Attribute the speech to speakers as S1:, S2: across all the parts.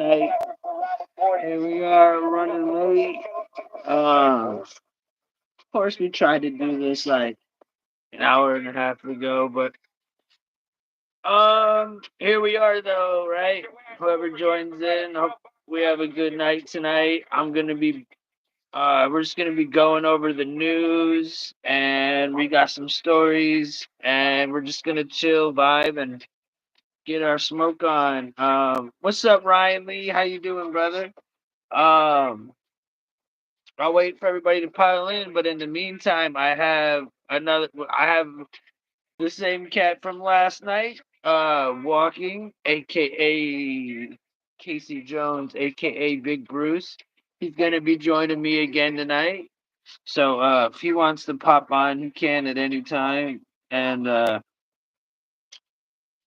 S1: tonight. Here we are running late. Of course, we tried to do this like an hour and a half ago, but here we are though, right? Whoever joins in, hope we have a good night tonight. We're just gonna be going over the news, and we got some stories, and we're just gonna chill, vibe, and get our smoke on. What's up, Ryan Lee? How you doing, brother? Um, I'll wait for everybody to pile in, but in the meantime, I have the same cat from last night, walking, aka Casey Jones, aka Big Bruce. He's gonna be joining me again tonight. So if he wants to pop on, he can at any time, and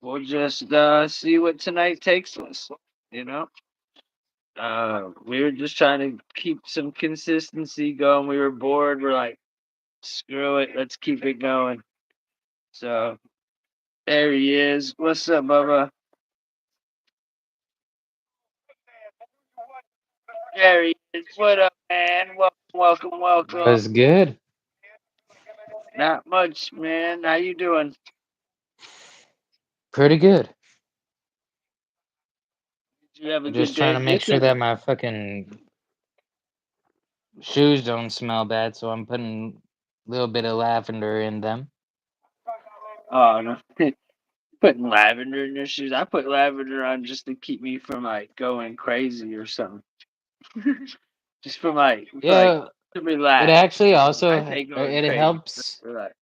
S1: we'll just see what tonight takes us. You know, we were just trying to keep some consistency going. We were bored. We're like, screw it, let's keep it going. So there he is. What's up, Bubba? There he is. What up, man? Welcome, welcome, welcome.
S2: Was good.
S1: Not much, man. How you doing?
S2: Pretty good.
S1: Did you have a good
S2: Just trying
S1: day?
S2: to make sure that my fucking shoes don't smell bad, so I'm putting a little bit of lavender in them.
S1: Oh no, putting lavender in your shoes. I put lavender on just to keep me from like going crazy or something. Just for like
S2: Yeah,
S1: to
S2: it
S1: relax.
S2: actually also
S1: I say going
S2: it
S1: crazy.
S2: helps.
S1: Relax.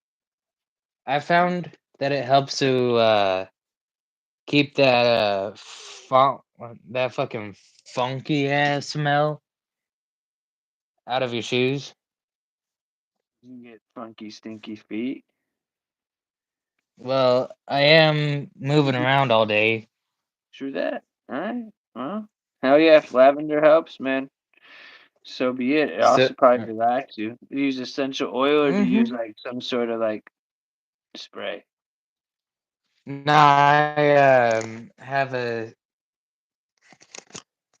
S2: I found that it helps to keep that that fucking funky ass smell out of your shoes.
S1: You get funky, stinky feet.
S2: Well, I am moving around all day.
S1: True that. All right. Well, hell yeah, if lavender helps, man. So be it. It
S2: So,
S1: also probably relax you. Do you use essential oil or do you
S2: mm-hmm.
S1: use like some sort of like spray?
S2: Nah, I have a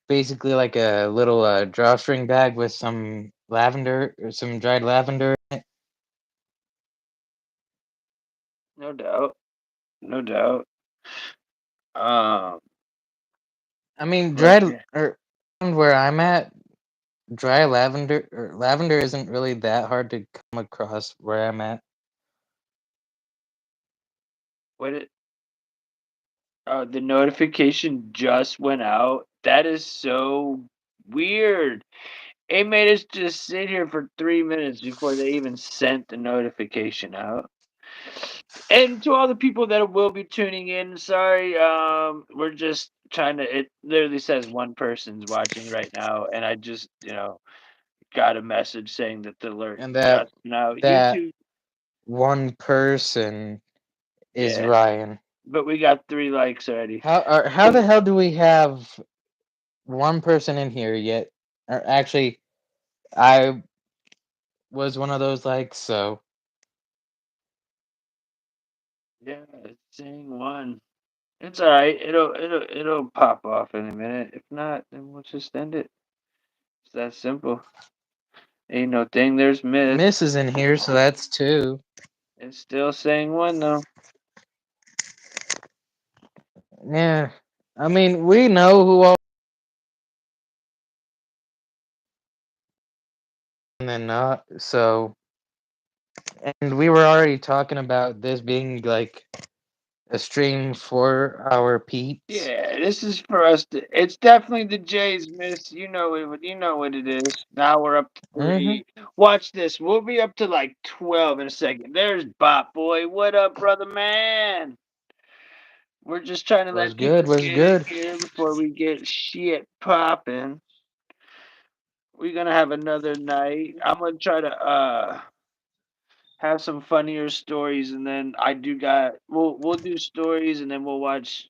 S2: basically like a little drawstring bag with some lavender or some dried lavender.
S1: No doubt. No doubt. Um,
S2: I mean,
S1: but
S2: dried
S1: yeah.
S2: or where I'm at, dry lavender or lavender isn't really that hard to come across where I'm at.
S1: What it the notification just went out. That is so weird. It made us just sit here for 3 minutes before they even sent the notification out. And to all the people that will be tuning in, sorry, we're just trying to. It literally says one person's watching right now, and I just, got a message saying that the alert
S2: And
S1: just now.
S2: that
S1: YouTube,
S2: one person is
S1: yeah,
S2: Ryan.
S1: but we got 3 likes already.
S2: How the hell do we have one person in here yet? Or actually, I was one of those likes, so
S1: Yeah, it's saying one. It's all right. It'll pop off in a minute. If not, then we'll just end it. It's that simple. Ain't no thing. There's myth.
S2: Miss is in here, so that's two.
S1: It's still saying one though.
S2: Yeah, I mean we know who all and then not. So, and we were already talking about this being like a stream for our peeps.
S1: Yeah, this is for us. It's definitely the Jays, miss. You know it. You know what it is. Now we're up to
S2: Mm-hmm.
S1: 3. Watch this. We'll be up to like 12 in a second. There's Bot Boy. What up, brother man? We're just trying to
S2: Was
S1: let
S2: good.
S1: people
S2: Was
S1: get in
S2: good.
S1: here before we get shit popping. We're gonna have another night. I'm gonna try to have some funnier stories, and then we'll do stories, and then we'll watch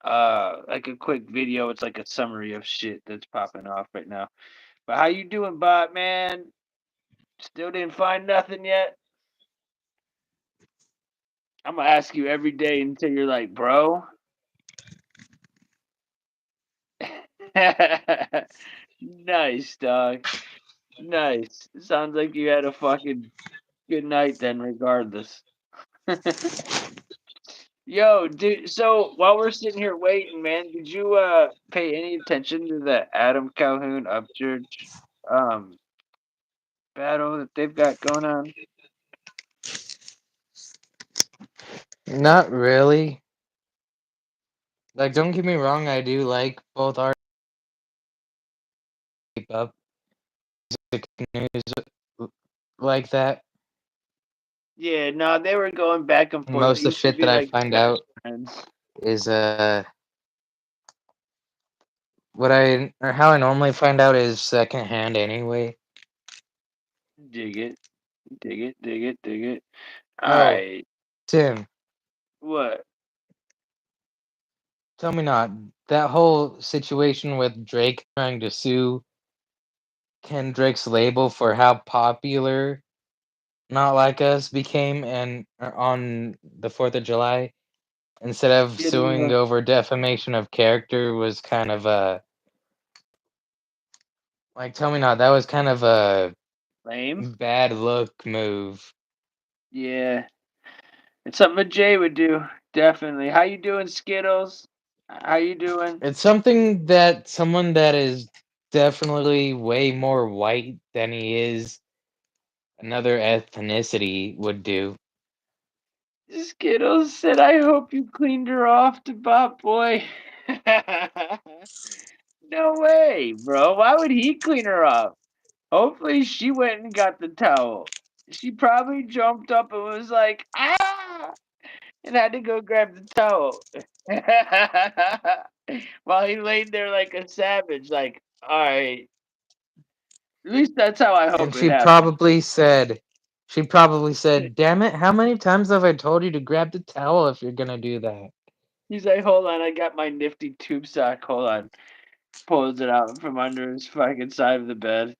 S1: like a quick video. It's like a summary of shit that's popping off right now. But how you doing, bot man? Still didn't find nothing yet? I'm gonna ask you every day until you're like, bro. Nice, dog. Nice. Sounds like you had a fucking good night then, regardless. Yo, dude. So while we're sitting here waiting, man, did you pay any attention to the Adam Calhoun Upchurch um battle that they've got going on?
S2: Not really. Like, don't get me wrong, I do like both art keep up music news like that.
S1: Yeah, no, they were going back and
S2: And
S1: forth. They
S2: most of the
S1: used to
S2: shit
S1: be
S2: that I
S1: like
S2: find
S1: best
S2: out
S1: friends.
S2: is what I or how I normally find out is secondhand anyway.
S1: Dig it, dig it, dig it, dig it. All
S2: Oh,
S1: right,
S2: Tim,
S1: what?
S2: tell me not. That whole situation with Drake trying to sue Kendrick's label for how popular Not Like Us became and on the 4th of July instead of
S1: Yeah,
S2: suing over defamation of character was kind of a like tell me not that was kind of a
S1: lame.
S2: bad look move.
S1: Yeah, it's something a Jay would do. Definitely. How you doing, Skittles? How you doing?
S2: It's something that someone that is definitely way more white than he is another ethnicity would do.
S1: Skittles said, "I hope you cleaned her off to Bot Boy." No way, bro. Why would he clean her off? Hopefully, she went and got the towel. She probably jumped up and was like, "Ah!" and had to go grab the towel. While he laid there like a savage, like, all right. At least that's how I
S2: And
S1: hope it happened.
S2: she probably said, "Damn it, how many times have I told you to grab the towel if you're gonna do that?"
S1: He's like, hold on, I got my nifty tube sock. Hold on. Pulls it out from under his fucking side of the bed.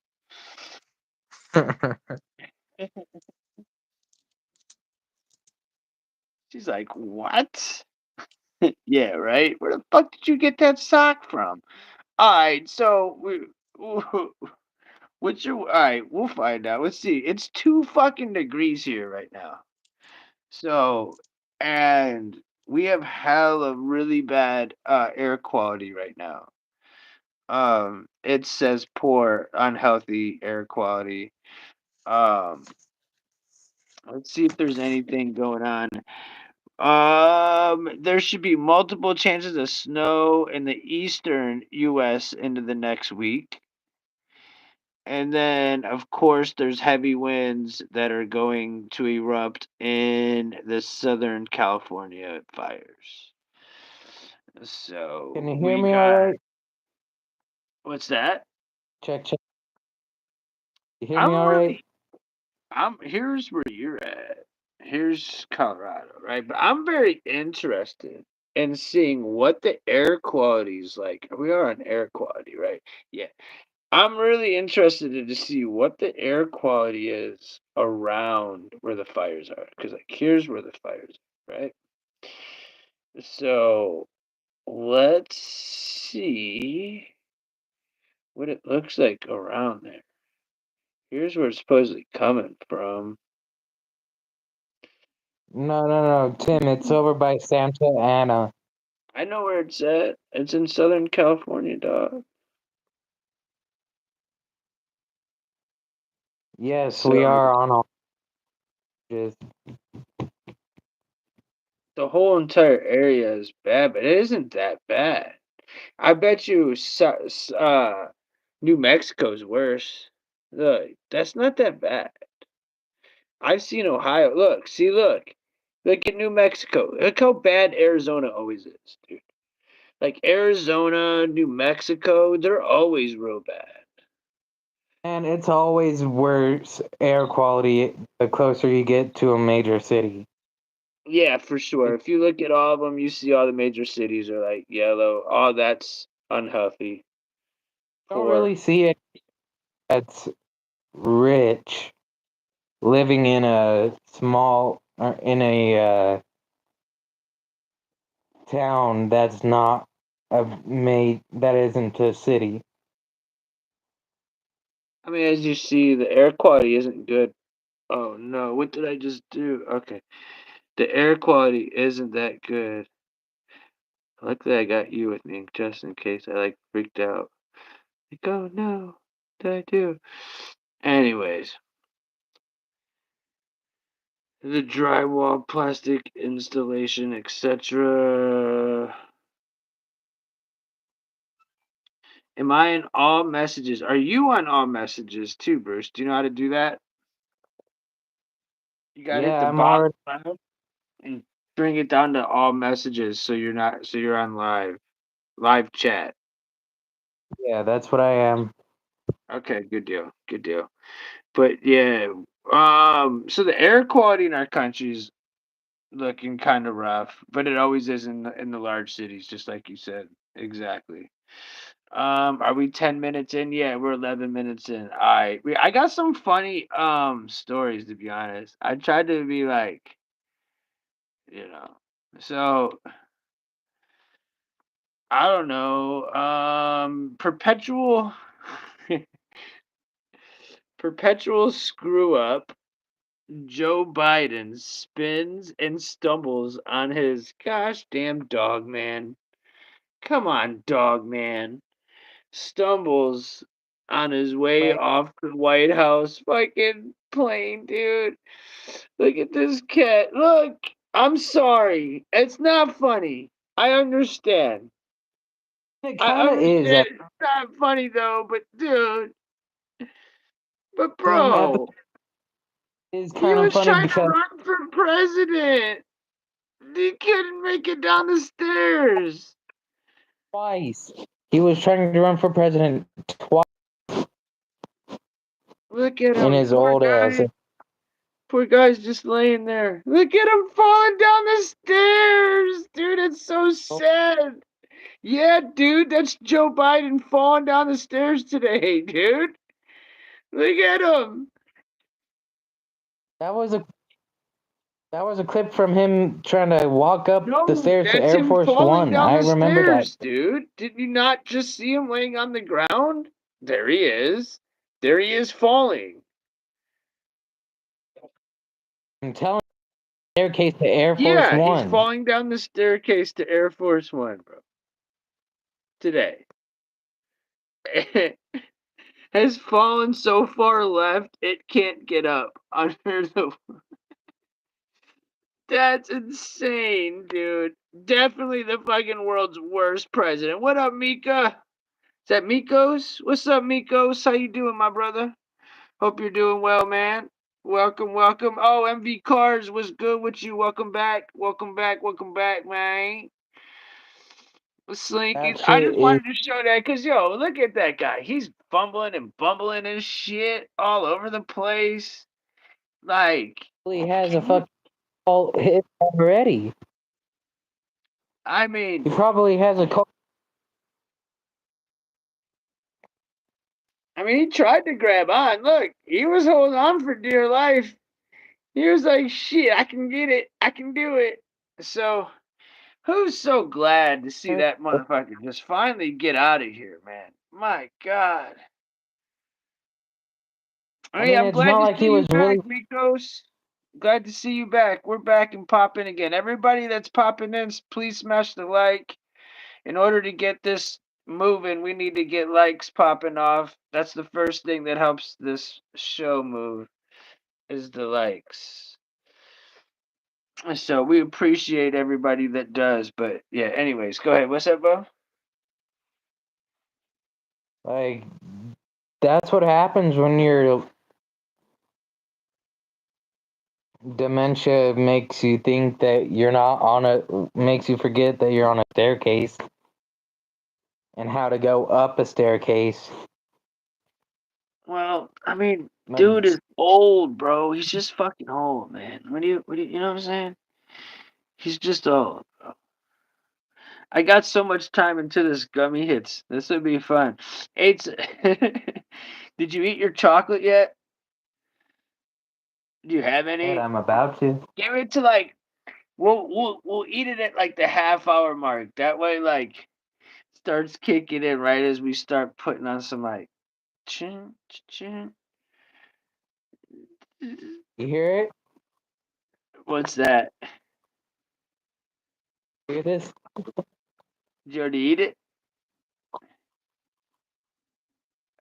S1: She's like, what? Yeah, right? Where the fuck did you get that sock from? Alright, so what's your alright, we'll find out. Let's see. It's 2 fucking degrees here right now. So and we have hella really bad air quality right now. It says poor, unhealthy air quality. Um, let's see if there's anything going on. There should be multiple chances of snow in the eastern U.S. into the next week. And then, of course, there's heavy winds that are going to erupt in the Southern California fires.
S2: Can
S1: So
S2: you hear
S1: we
S2: me all
S1: got,
S2: right?
S1: what's that?
S2: Check, check. You hear me
S1: I'm
S2: all right?
S1: really here's where you're at. Here's Colorado, right? But I'm very interested in seeing what the air quality is like. We are on air quality, right? Yeah. I'm really interested to see what the air quality is around where the fires are. Because like here's where the fires are, right? So let's see what it looks like around there. Here's where it's supposedly coming from.
S2: No, no, no, Tim, it's over by Santa Ana.
S1: I know where it's at. It's in Southern California, dog.
S2: Yes, we
S1: So
S2: are on all this.
S1: the whole entire area is bad, but it isn't that bad. I bet you New Mexico's worse. Look, that's not that bad. I've seen Ohio. Look, see, look. Look at New Mexico. Look how bad Arizona always is, dude. Like Arizona, New Mexico, they're always real bad.
S2: And it's always worse air quality the closer you get to a major city.
S1: Yeah, for sure.
S2: You
S1: If you look at all of them, you see all the major cities are like yellow. Oh, that's unhealthy.
S2: don't
S1: Poor.
S2: really see it that's rich living in a small or in a town that's not. made that isn't a city.
S1: I mean, as you see, the air quality isn't good. Oh no, what did I just do? Okay. The air quality isn't that good. Luckily, I got you with me just in case I like freaked out. Like, oh no, what did I do? Anyways, the drywall, plastic installation, etc. Am I in all messages? Are you on all messages too, Bruce? Do you know how to do that? You gotta hit
S2: Yeah,
S1: the
S2: I'm
S1: bottom
S2: already.
S1: left and bring it down to all messages so you're not so you're on live chat.
S2: Yeah, that's what I am.
S1: Okay, good deal. Good deal. But yeah, so the air quality in our country is looking kind of rough, but it always is in the large cities, just like you said. Exactly. Are we 10 minutes in? Yeah, we're 11 minutes in. I got some funny stories to be honest. I tried to be like, you know, so I don't know. Perpetual screw up. Joe Biden spins and stumbles on his gosh damn dog man. Come on, dog man. Stumbles on his way
S2: Like,
S1: off the White House fucking plane, dude. Look at this cat. Look, I'm sorry. It's not funny. I understand.
S2: it
S1: I
S2: kind of is
S1: understand it's not funny though, but dude, but
S2: at the
S1: bro,
S2: is
S1: he
S2: kind of
S1: was
S2: funny
S1: trying to
S2: because
S1: run for president. He couldn't make it down the stairs.
S2: twice he was trying to run for president twice
S1: Look at
S2: in
S1: him,
S2: his old ass.
S1: poor guy's just laying there. Look at him falling down the stairs, dude. It's so sad. Yeah, dude, that's Joe Biden falling down the stairs today, dude. Look at him.
S2: That was a that was a clip from him trying to walk up the
S1: No,
S2: stairs to
S1: that's
S2: Air
S1: him
S2: Force
S1: falling
S2: One.
S1: down
S2: I
S1: the
S2: remember that.
S1: stairs, dude. Did you not just see him laying on the ground? There he is. There he is falling.
S2: I'm telling you, staircase to Air Force
S1: Yeah, he's
S2: One.
S1: falling down the staircase to Air Force One, bro. Today. Has fallen so far left it can't get up under the. That's insane, dude. Definitely the fucking world's worst president. What up, Mika? Is that Mikos? What's up, Mikos? How you doing, my brother? Hope you're doing well, man. Welcome, welcome. Oh, MV Cars was good with you. Welcome back. Welcome back. Welcome back, man.
S2: That
S1: Slinky. I
S2: shit
S1: just
S2: is
S1: wanted to show that because, yo, look at that guy. He's fumbling and bumbling and shit all over the place. Like,
S2: he has a
S1: can you?
S2: fucking call hit already.
S1: I
S2: He
S1: mean,
S2: probably has a call.
S1: he tried to grab on. Look, he was holding on for dear life. He was like, shit, I can get it. I can do it. So, who's so glad to see that motherfucker just finally get out of here, man? My God.
S2: I
S1: Hey,
S2: mean,
S1: I'm
S2: it's
S1: glad
S2: not
S1: to
S2: like
S1: see
S2: he
S1: you
S2: was
S1: back,
S2: really.
S1: Mikos. Glad to see you back. We're back and popping again. Everybody that's popping in, please smash the like. In order to get this moving, we need to get likes popping off. That's the first thing that helps this show move is the likes. So we appreciate everybody that does. But yeah, anyways, go ahead. What's up, Bo?
S2: Like, that's what happens when your dementia makes you think that you're not on a, makes you forget that you're on a staircase and how to go up a staircase.
S1: Well,
S2: But
S1: dude is old, bro. He's just fucking old, man. You know what I'm saying? He's just old. I got so much time into this gummy hits. This would be fun. It's Did you eat your chocolate yet? Do you have any?
S2: I'm about to.
S1: Give it to like we'll eat it at like the half hour mark. That way, like starts kicking in right as we start putting on some like chin chin.
S2: You hear it?
S1: What's that?
S2: Hear this?
S1: Did you already eat it?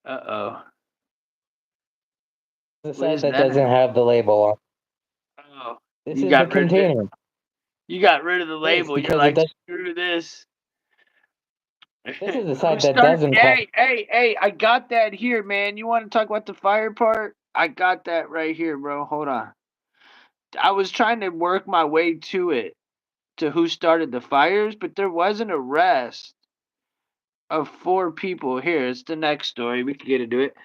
S1: Uh
S2: The
S1: what
S2: side
S1: is
S2: that doesn't
S1: that?
S2: have the label on.
S1: Oh,
S2: This
S1: you
S2: is the
S1: got rid of it.
S2: container.
S1: You got rid of the
S2: This
S1: label. You're
S2: because it
S1: like,
S2: does.
S1: screw this.
S2: This is the
S1: Who
S2: side that
S1: started?
S2: doesn't have.
S1: Hey! I got that here, man. You want to talk about the fire part? I got that right here, bro. Hold on. I was trying to work my way to it, to who started the fires, but there was an arrest of 4 people. Here, it's the next story. We can get into it.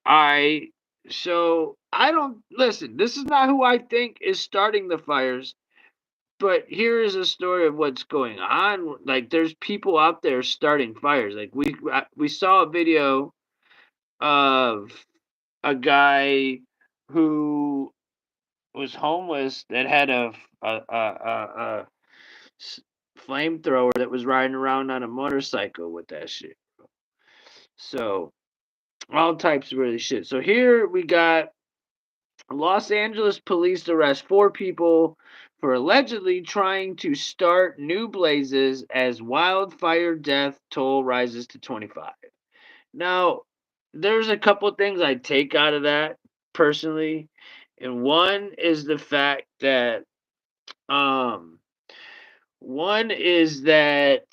S1: I so I don't listen. This is not who I think is starting the fires, but here is a story of what's going on. Like, there's people out there starting fires. Like, we saw a video of a guy who was homeless that had a flamethrower that was riding around on a motorcycle with that shit. So all types of really shit. So here we got Los Angeles police arrest 4 people for allegedly trying to start new blazes as wildfire death toll rises to 25. Now, there's a couple things I take out of that personally, and um one is that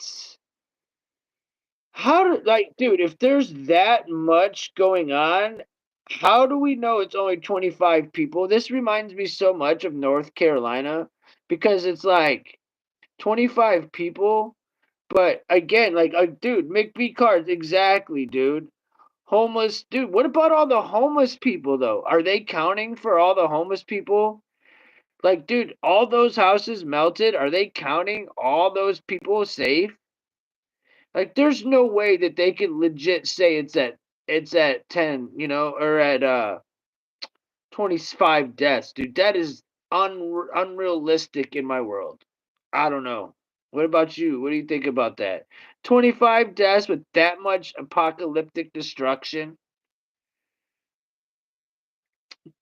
S1: how do like dude, if there's that much going on, how do we know it's only 25 people? This reminds me so much of North Carolina because it's like 25 people, but again, like dude, McBee cards exactly, dude. Homeless, dude. What about all the homeless people though? Are they counting for all the homeless people? Like, dude, all those houses melted. Are they counting all those people safe? Like, there's no way that they could legit say it's at 10, or at 25 deaths, dude. That is unrealistic in my world. I don't know. What about you? What do you think about that? 25 deaths with that much apocalyptic destruction?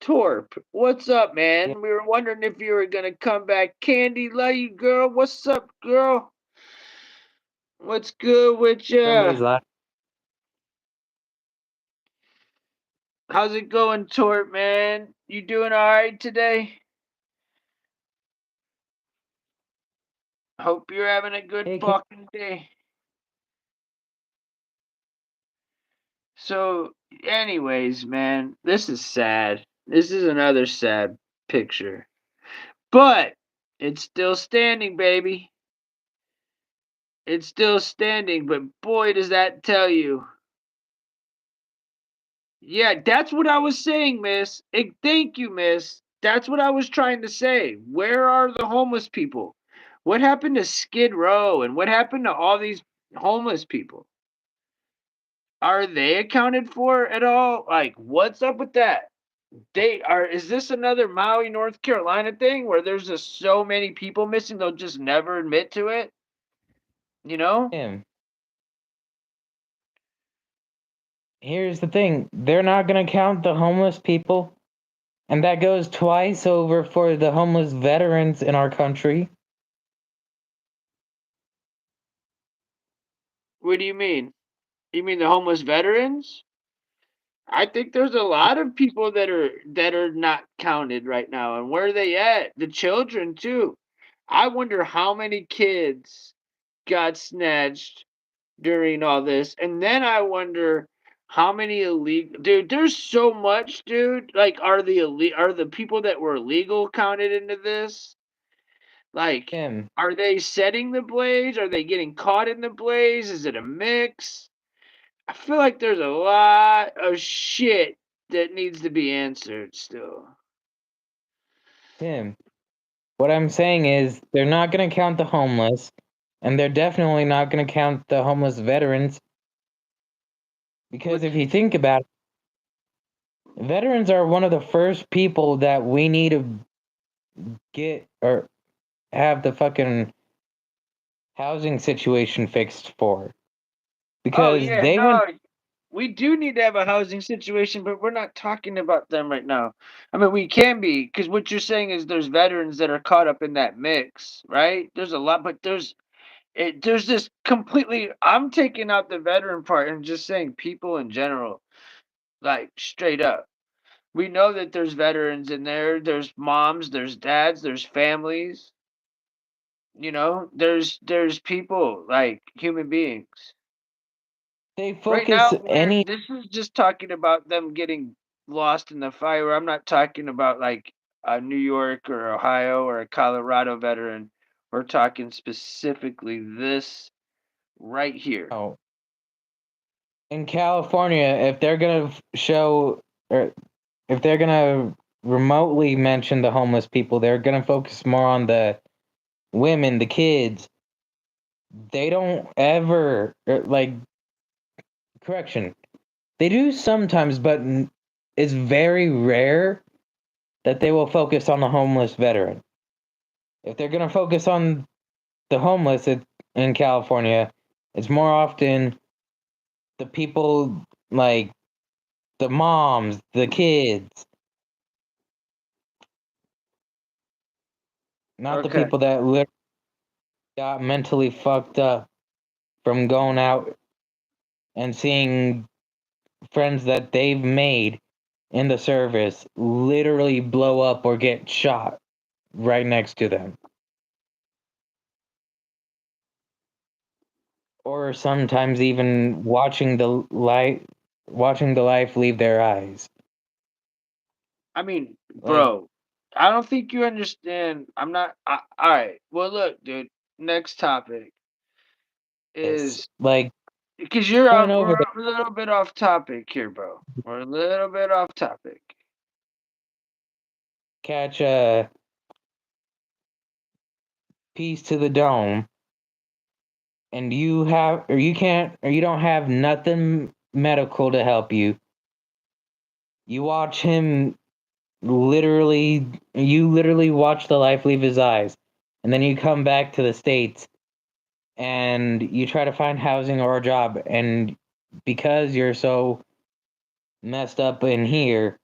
S1: Torp, what's up,
S2: Yeah,
S1: man? We were wondering if you were gonna come back. Candy, love you, girl. What's up, girl? What's good with ya?
S2: somebody's live.
S1: How's it going, Torp, man? You doing alright today? Hope you're having a good
S2: Hey,
S1: fucking day. So, anyways, man, this is sad. This is another sad picture. But it's still standing, baby. It's still standing, but boy, does that tell you. Yeah, that's what I was saying, miss. Thank you, miss. That's what I was trying to say. Where are the homeless people? What happened to Skid Row and what happened to all these homeless people? Are they accounted for at all? Like, what's up with that? Is this another Maui, North Carolina thing where there's just so many people missing they'll just never admit to it? You know?
S2: Tim. Here's the thing. They're not gonna count the homeless people, and that goes twice over for the homeless veterans in our country.
S1: What do you mean? You mean the homeless veterans? I think there's a lot of people that are not counted right now. And where are they at? The children too. I wonder how many kids got snatched during all this. And then I wonder how many illegal dude, there's so much, dude. Like, are the people that were illegal counted into this? Like,
S2: Tim.
S1: are they setting the blaze? Are they getting caught in the blaze? Is it a mix? I feel like there's a lot of shit that needs to be answered still.
S2: Tim. What I'm saying is they're not gonna count the homeless, and they're definitely not gonna count the homeless veterans because
S1: What
S2: if you think about it, veterans are one of the first people that we need to get or have the fucking housing situation fixed for.
S1: Oh
S2: because
S1: yeah,
S2: they went.
S1: no, we do need to have a housing situation, but we're not talking about them right now. I mean, we can be, because what you're saying is there's veterans that are caught up in that mix, right? There's a lot, but there's this completely. I'm taking out the veteran part and just saying people in general, like straight up. We know that there's veterans in there. There's moms, there's dads, there's families. There's people like human beings.
S2: They
S1: Right
S2: focus
S1: now,
S2: any.
S1: this is just talking about them getting lost in the fire. I'm not talking about like a New York or Ohio or a Colorado veteran. We're talking specifically this right here.
S2: Oh, in California, if they're gonna show, or if they're gonna remotely mention the homeless people, they're gonna focus more on the women, the kids. They don't ever like correction. They do sometimes, but it's very rare that they will focus on the homeless veteran. If they're gonna focus on the homeless in California, it's more often the people like the moms, the kids, not the
S1: Okay.
S2: people that literally got mentally fucked up from going out and seeing friends that they've made in the service literally blow up or get shot right next to them. Or sometimes even watching the life leave their eyes.
S1: I mean,
S2: Like
S1: bro, I don't think you understand. I'm not. All right. Well, look, dude. Next topic
S2: this.
S1: is
S2: Like
S1: because
S2: going
S1: we're
S2: over the
S1: a little bit off topic here, bro. We're a little bit off topic.
S2: catch a piece to the dome and you have or you can't or you don't have nothing medical to help you. You watch him literally watch the life leave his eyes. And then you come back to the States and you try to find housing or a job, and because you're so messed up in here,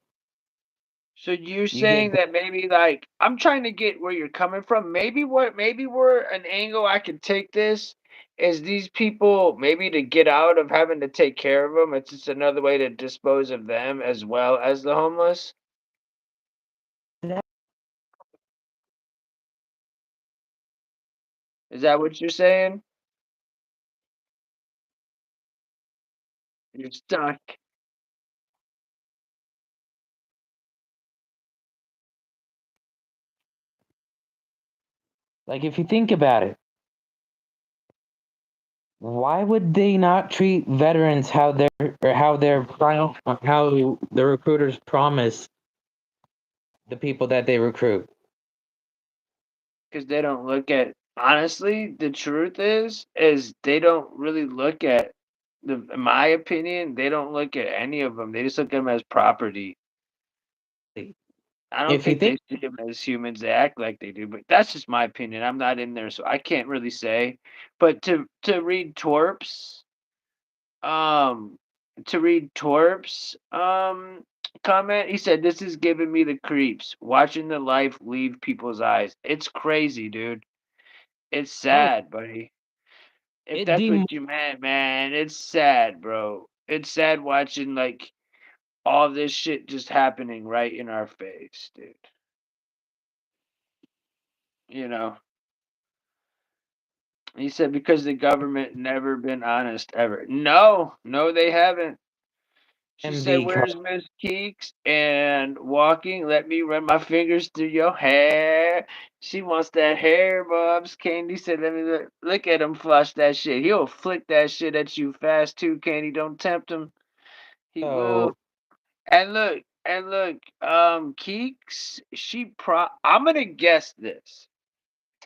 S1: So you're
S2: you get
S1: saying that maybe like I'm trying to get where you're coming from. Maybe where an angle I could take this is these people maybe to get out of having to take care of them. It's just another way to dispose of them as well as the homeless. Is that what you're saying? You're stuck.
S2: like if you think about it, why would they not treat veterans how the recruiters promise the people that they recruit?
S1: Because they don't look at honestly, the truth is they don't really look at in my opinion, they don't look at any of them. They just look at them as property. I don't
S2: If you
S1: think they
S2: think
S1: see them as humans. They act like they do, but that's just my opinion. I'm not in there, so I can't really say. But um, to read Torp's comment, he said, "This is giving me the creeps. Watching the life leave people's eyes. It's crazy, dude. It's
S2: oh
S1: sad, buddy. If
S2: it
S1: that's
S2: dem
S1: what you meant, man, it's sad, bro. It's sad watching like all this shit just happening right in our face, dude. You know." He said because the government never been honest ever. No, no, they haven't. She
S2: and
S1: said,
S2: because
S1: "Where's Miss Keeks?" And walking, let me run my fingers through your hair. She wants that hair, Bubs. Candy said, "Let me look at him flush that shit. He'll flick that shit at you fast too, Candy. Don't tempt him. He will."
S2: so
S1: And look, Keeks, I'm gonna guess this.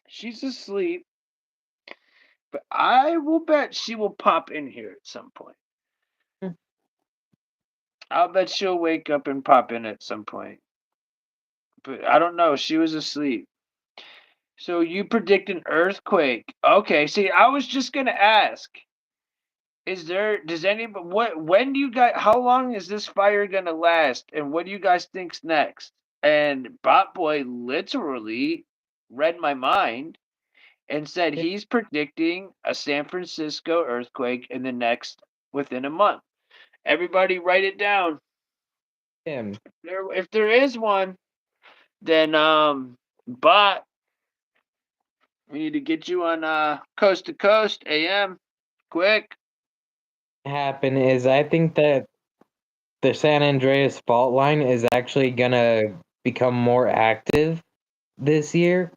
S1: She's asleep, but I will bet she will pop in here at some point. I'll bet she'll wake up and pop in at some point. But I don't know. She was asleep. So you predict an earthquake. Okay, see, I was just gonna ask Is there? Does anybody? What? When do you guys? How long is this fire gonna last? And what do you guys think's next? And Bot Boy literally read my mind and said he's predicting a San Francisco earthquake in the next within a month. Everybody, write it down.
S2: Tim,
S1: If there is one, then Bot, we need to get you on coast to coast AM quick.
S2: happen is I think that the San Andreas fault line is actually gonna become more active this year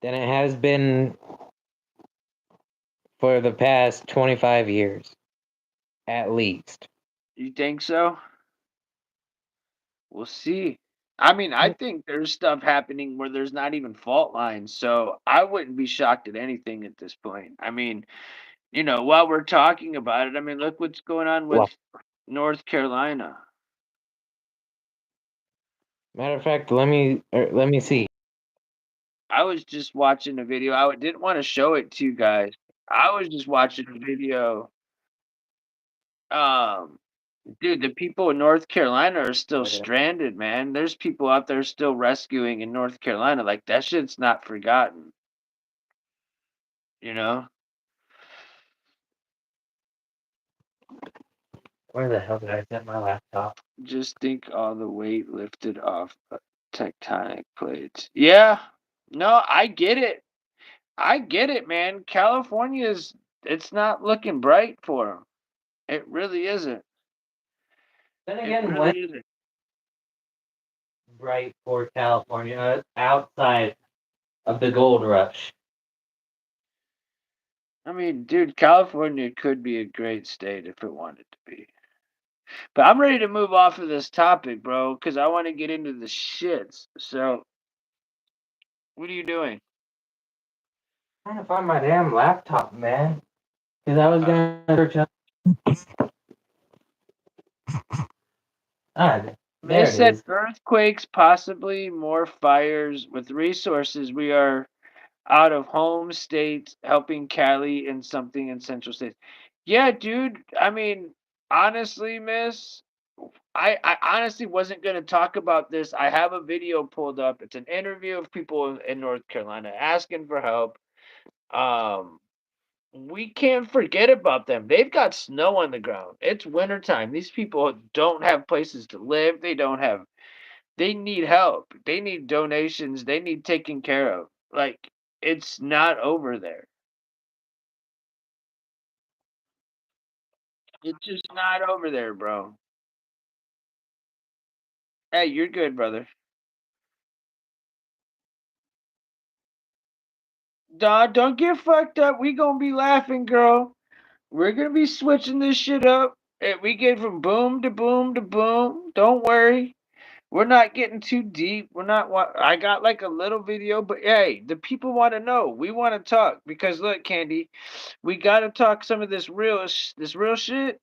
S2: than it has been for the past 25 years, at least.
S1: You think so? We'll see. I mean, I think there's stuff happening where there's not even fault lines, so I wouldn't be shocked at anything at this point. I mean, while we're talking about it, I mean, look what's going on with
S2: Well,
S1: North Carolina.
S2: matter of fact, let me see.
S1: I was just watching a video. Didn't want to show it to you guys. I was just watching a video. Um, Dude, the people in North Carolina are still stranded, man. There's people out there still rescuing in North Carolina. Like that shit's not forgotten, you know?
S2: Where the hell did I set my laptop?
S1: Just think all the weight lifted off tectonic plates. Yeah. No, I get it. I get it, man. California's it's not looking bright for them. It really isn't.
S2: Then
S1: It
S2: again, when
S1: really isn't.
S2: bright for California, outside of the gold rush.
S1: I mean, dude, California could be a great state if it wanted to be. But I'm ready to move off of this topic, bro, because I want to get into the shits. So, what are you doing?
S2: Trying to find my damn laptop, man. Because I was
S1: Uh,
S2: gonna search up. Ah, there
S1: Miss
S2: it
S1: said
S2: is.
S1: earthquakes, possibly more fires. With resources, we are out of home states helping Cali and something in central states. Yeah, dude. I mean, honestly, Miss, I honestly wasn't going to talk about this. I have a video pulled up. It's an interview of people in North Carolina asking for help. Um, we can't forget about them. They've got snow on the ground. It's wintertime. These people don't have places to live. They need help. They need donations. They need taken care of. Like, it's not over there. It's just not over there, bro. Hey, you're good, brother. Dawg, don't get fucked up. We gonna be laughing, girl. We're gonna be switching this shit up. We get from boom to boom to boom. Don't worry. We're not getting too deep. We're not. I got like a little video, but hey, the people want to know. We want to talk because look, Candy, we got to talk some of this real shit,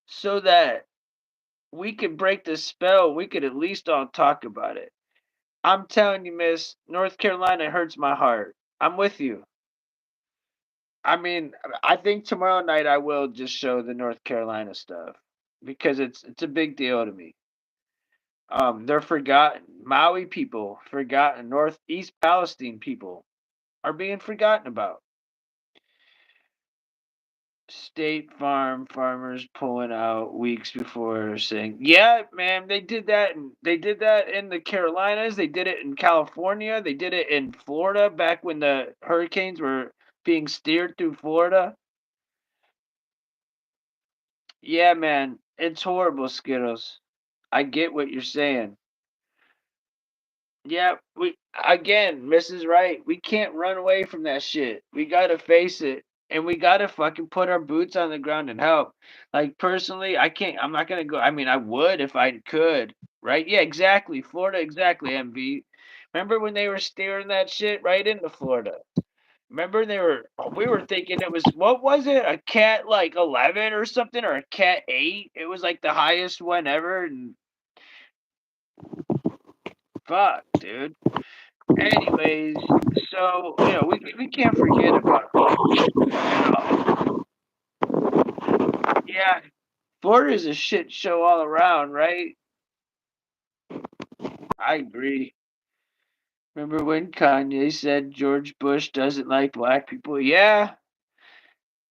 S1: so that we could break the spell. We could at least all talk about it. I'm telling you, Miss, North Carolina hurts my heart. I'm with you. I mean, I think tomorrow night I will just show the North Carolina stuff because it's a big deal to me. They're forgotten. Maui people forgotten. Northeast Palestine people are being forgotten about. State Farm farmers pulling out weeks before saying, "Yeah, man, they did that. And they did that in the Carolinas. They did it in California. They did it in Florida back when the hurricanes were being steered through Florida." Yeah, man, it's horrible, Skittles. I get what you're saying. Yeah, we again, Mrs. Right. We can't run away from that shit. We gotta face it, and we gotta fucking put our boots on the ground and help. Like personally, I can't. I'm not gonna go. I mean, I would if I could. Right? Yeah, exactly. Florida, exactly. MV. Remember when they were steering that shit right into Florida? Remember they were. We were thinking it was what was it? A cat like 11 or something, or a cat 8? It was like the highest one ever. And fuck, dude. Anyways, so we can't forget about these people at all. Yeah, Florida's a shit show all around, right? I agree. Remember when Kanye said George Bush doesn't like black people? Yeah,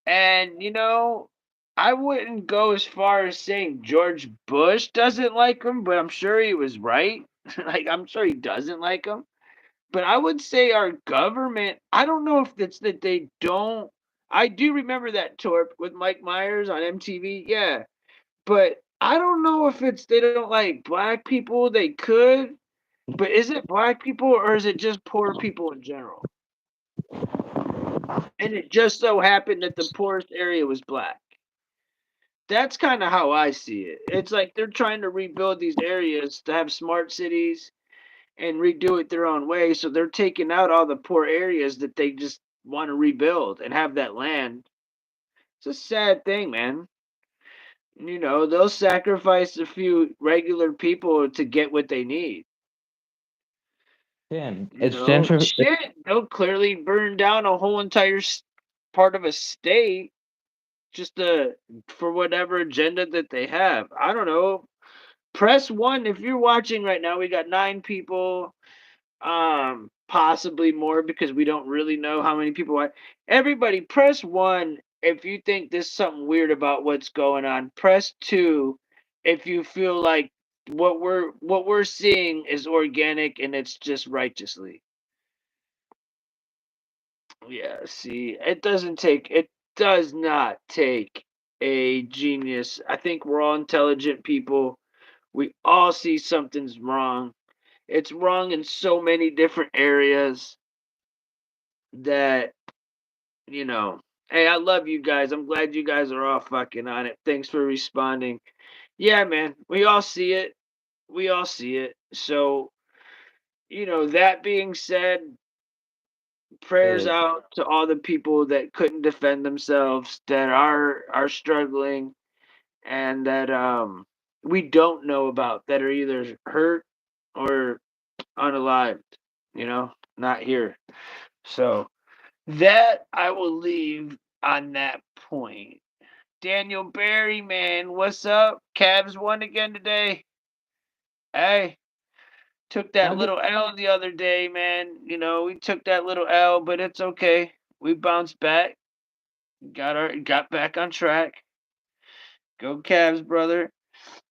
S1: and I wouldn't go as far as saying George Bush doesn't like him, but I'm sure he was right. Like I'm sure he doesn't like him. But I would say our government, I don't know if it's that they don't. I do remember that tour with Mike Myers on MTV. Yeah. But I don't know if it's they don't like black people. They could. But is it black people or is it just poor people in general? And it just so happened that the poorest area was black. That's kind of how I see it. It's like they're trying to rebuild these areas to have smart cities and redo it their own way. So they're taking out all the poor areas that they just want to rebuild and have that land. It's a sad thing, man. They'll sacrifice a few regular people to get what they need.
S2: Yeah, it's
S1: Shit, they'll clearly burn down a whole entire part of a state just for whatever agenda that they have. I don't know. Press one if you're watching right now. We got 9 people, possibly more because we don't really know how many people are. Everybody, press one if you think there's something weird about what's going on. Press two if you feel like what we're seeing is organic and it's just righteously. Yeah, see, it does not take a genius. I think we're all intelligent people. We all see something's wrong. It's wrong in so many different areas that, you know, hey, I love you guys. I'm glad you guys are all fucking on it. Thanks for responding. Yeah, man, we all see it. We all see it. So, that being said, prayers
S2: is
S1: out to all the people that couldn't defend themselves, that are struggling, and that we don't know about, that are either hurt or unalived, not here. So that I will leave on that point. Daniel Barry, man, what's up? Cavs won again today. Hey, took that
S2: not good.
S1: little L the other day, man. We took that little L, but it's okay. We bounced back. Got back on track. Go Cavs, brother.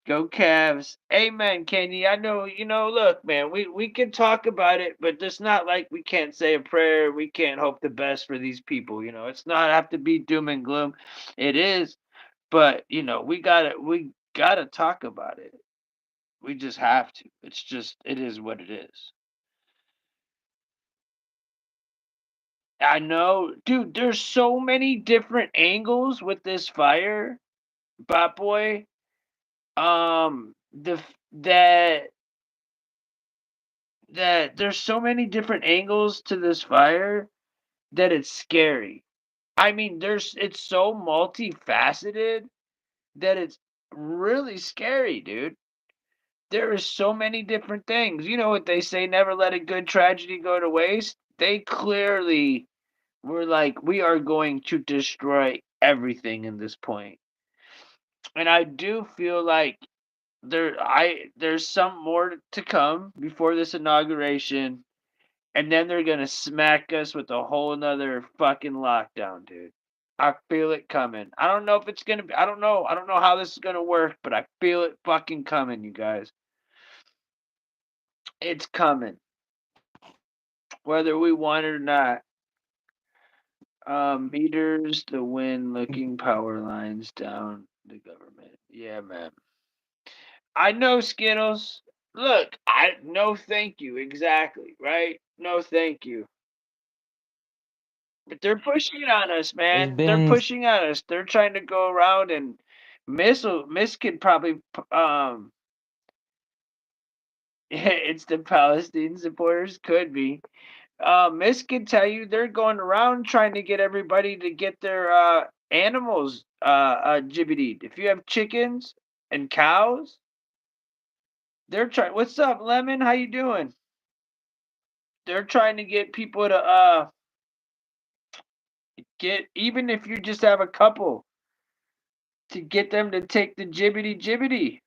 S1: Go Cavs. Amen, Kenny. I know, look, man, we can talk about it, but it's not like we can't say a prayer. We can't hope the best for these people. It's not have to be doom and gloom. It is, but we gotta talk about it. We just have to. It is what it is. I know, dude, there's so many different angles with this fire, Bot Boy. The f- that there's so many different angles to this fire that it's scary. I mean, it's so multifaceted that it's really scary, dude. There is so many different things. You know what they say, never let a good tragedy go to waste. They clearly were like, we are going to destroy everything in this point. And I do feel like there's some more to come before this inauguration, and then they're gonna smack us with a whole nother fucking lockdown, dude. I feel it coming. I don't know if it's gonna be. I don't know. I don't know how this is gonna work, but I feel it fucking coming, you guys. It's coming, whether we want it or not. Meters, the wind, looking power lines down the government. Yeah, man. I know Skittles. Look, I no thank you. Exactly, right? No thank you. But they're pushing it on us,
S2: There's
S1: man. They're
S2: been
S1: pushing on us. They're trying to go around and Miss could probably it's the Palestine supporters could be. Miss could tell you they're going around trying to get everybody to get their animals jibbited. If you have chickens and cows, they're trying. What's up, Lemon? How you doing? They're trying to get people to get, even if you just have a couple. to get them to take the jibbity jibbity.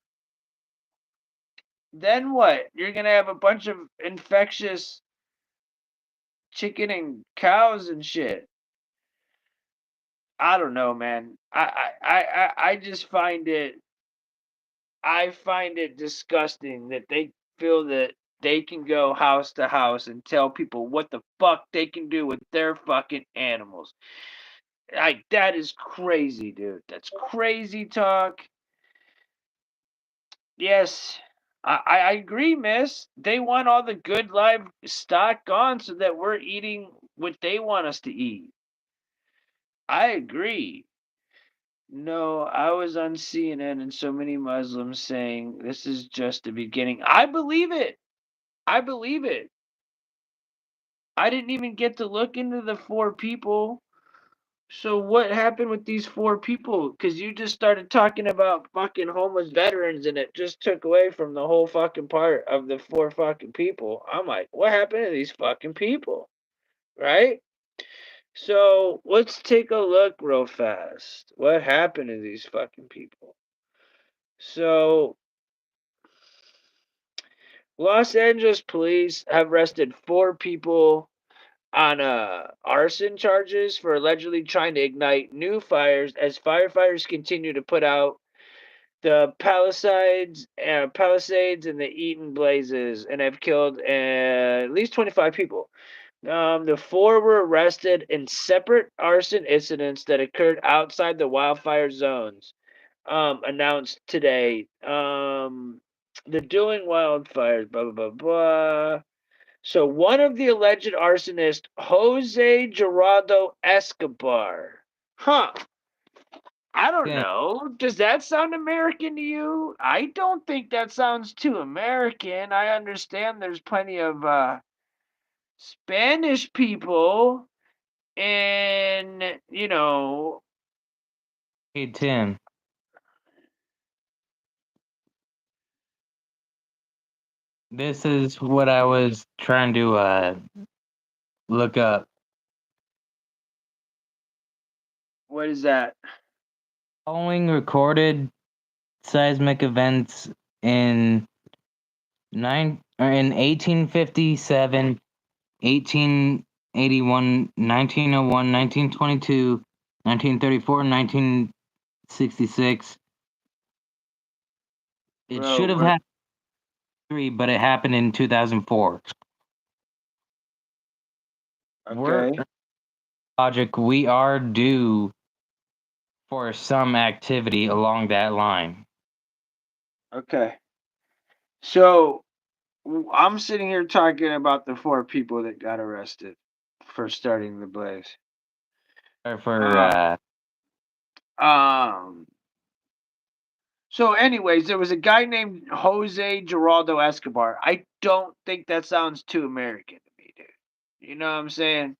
S1: Then what? You're gonna have a bunch of infectious chicken and cows and shit. I don't know, man. I just find it disgusting that they feel that they can go house to house and tell people what the fuck they can do with their fucking animals. Like that is crazy, dude. That's crazy talk. Yes, I agree, miss. They want all the good livestock gone so that we're eating what they want us to eat. I agree. No, I was on CNN and so many Muslims saying this is just the beginning. I believe it. I believe it. I didn't even get to look into the four people. So what happened with these four people? Because you just started talking about fucking homeless veterans and it just took away from the whole fucking part of the four fucking people. I'm like, what happened to these fucking people? Right? So let's take a look real fast. What happened to these fucking people? So Los Angeles police have arrested four people on arson charges for allegedly trying to ignite new fires as firefighters continue to put out the Palisades and the Eaton blazes and have killed at least 25 people. The four were arrested in separate arson incidents that occurred outside the wildfire zones. Announced today. The doing wildfires. Blah blah blah blah. So one of the alleged arsonists, Jose Geraldo Escobar. Huh. I don't
S2: Tim,
S1: know. Does that sound American to you? I don't think that sounds too American. I understand there's plenty of Spanish people in,
S2: hey Tim, this is what I was trying to look up.
S1: what is that?
S2: Following recorded seismic events in in 1857, 1881, 1901, 1922, 1934, 1966. It
S1: Bro,
S2: should have happened three, but it happened in 2004. We're
S1: okay.
S2: logic. We are due for some activity along that line.
S1: Okay. So I'm sitting here talking about the four people that got arrested for starting the blaze.
S2: Or for
S1: Uh, um. So, anyways, there was a guy named Jose Geraldo Escobar. I don't think that sounds too American to me, dude. You know what I'm saying?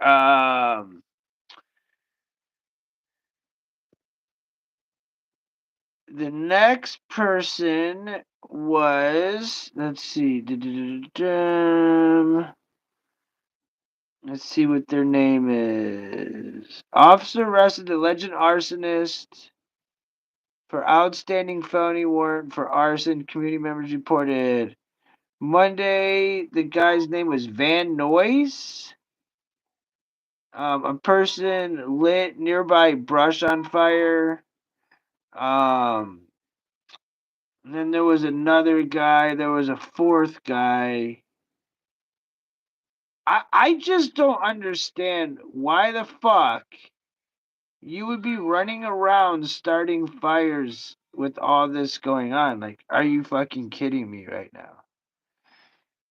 S1: Um. The next person was, let's see. Let's see what their name is. Officer arrested alleged arsonist for outstanding felony warrant for arson. Community members reported Monday. The guy's name was Van Noyes. A person lit nearby brush on fire. Um, and then there was another guy. There was a fourth guy. I just don't understand why the fuck you would be running around starting fires with all this going on. Like, are you fucking kidding me right now?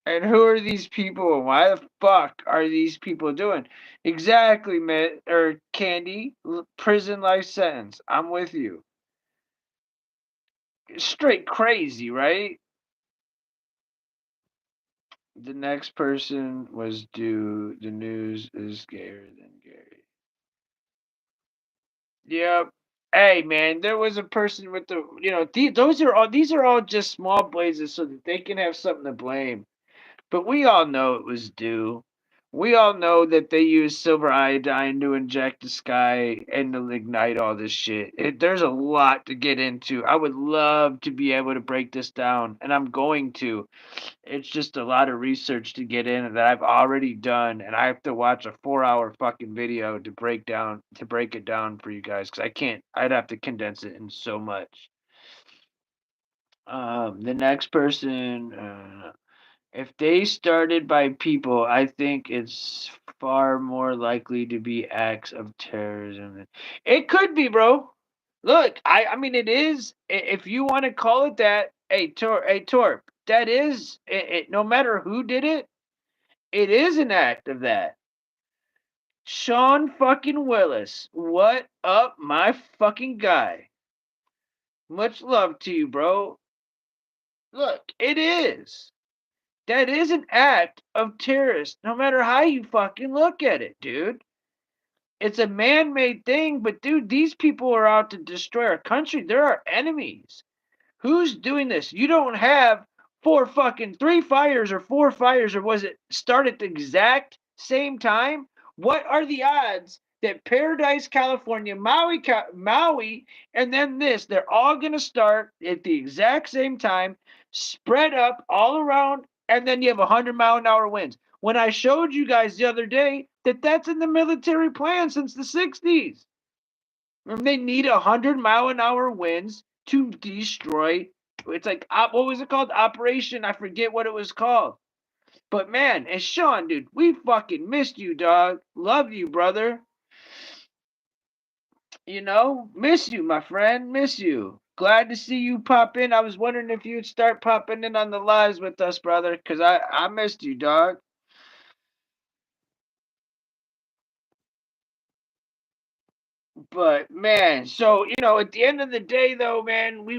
S1: And who are these people? And why the fuck are these people doing? Exactly, man. Or Candy, prison life sentence. I'm with you. Straight crazy, right? The next person was due. The news is gayer than Gary. Yep. Hey, man, there was a person with these are all just small blazes so that they can have something to blame. But we all know it was due. We all know that they use silver iodine to inject the sky and to ignite all this shit. There's a lot to get into. I would love to be able to break this down, and I'm going to. It's just a lot of research to get in that I've already done, and I have to watch a 4 hour fucking video to break it down for you guys because I can't. I'd have to condense it in so much. The next person, if they started by people, I think it's far more likely to be acts of terrorism. It could be, bro. Look, I mean, it is. If you want to call it that, hey, Torp, that is it. No matter who did it, it is an act of that. Sean fucking Willis, what up, my fucking guy? Much love to you, bro. Look, it is. That is an act of terrorist, no matter how you fucking look at it, dude. It's a man made thing, but dude, these people are out to destroy our country. They're our enemies. Who's doing this? You don't have three fires or four fires, or was it start at the exact same time? What are the odds that Paradise, California, Maui, and then this, they're all going to start at the exact same time, spread up all around, and then you have 100-mile-an-hour winds? When I showed you guys the other day that that's in the military plan since the 60s. They need 100-mile-an-hour winds to destroy. It's like what was it called? Operation. I forget what it was called. But man, and Sean, dude, we fucking missed you, dog. Love you, brother. Miss you, my friend. Miss you. Glad to see you pop in. I was wondering if you'd start popping in on the lives with us, brother, because I missed you, dog. But man, so at the end of the day, though, man, we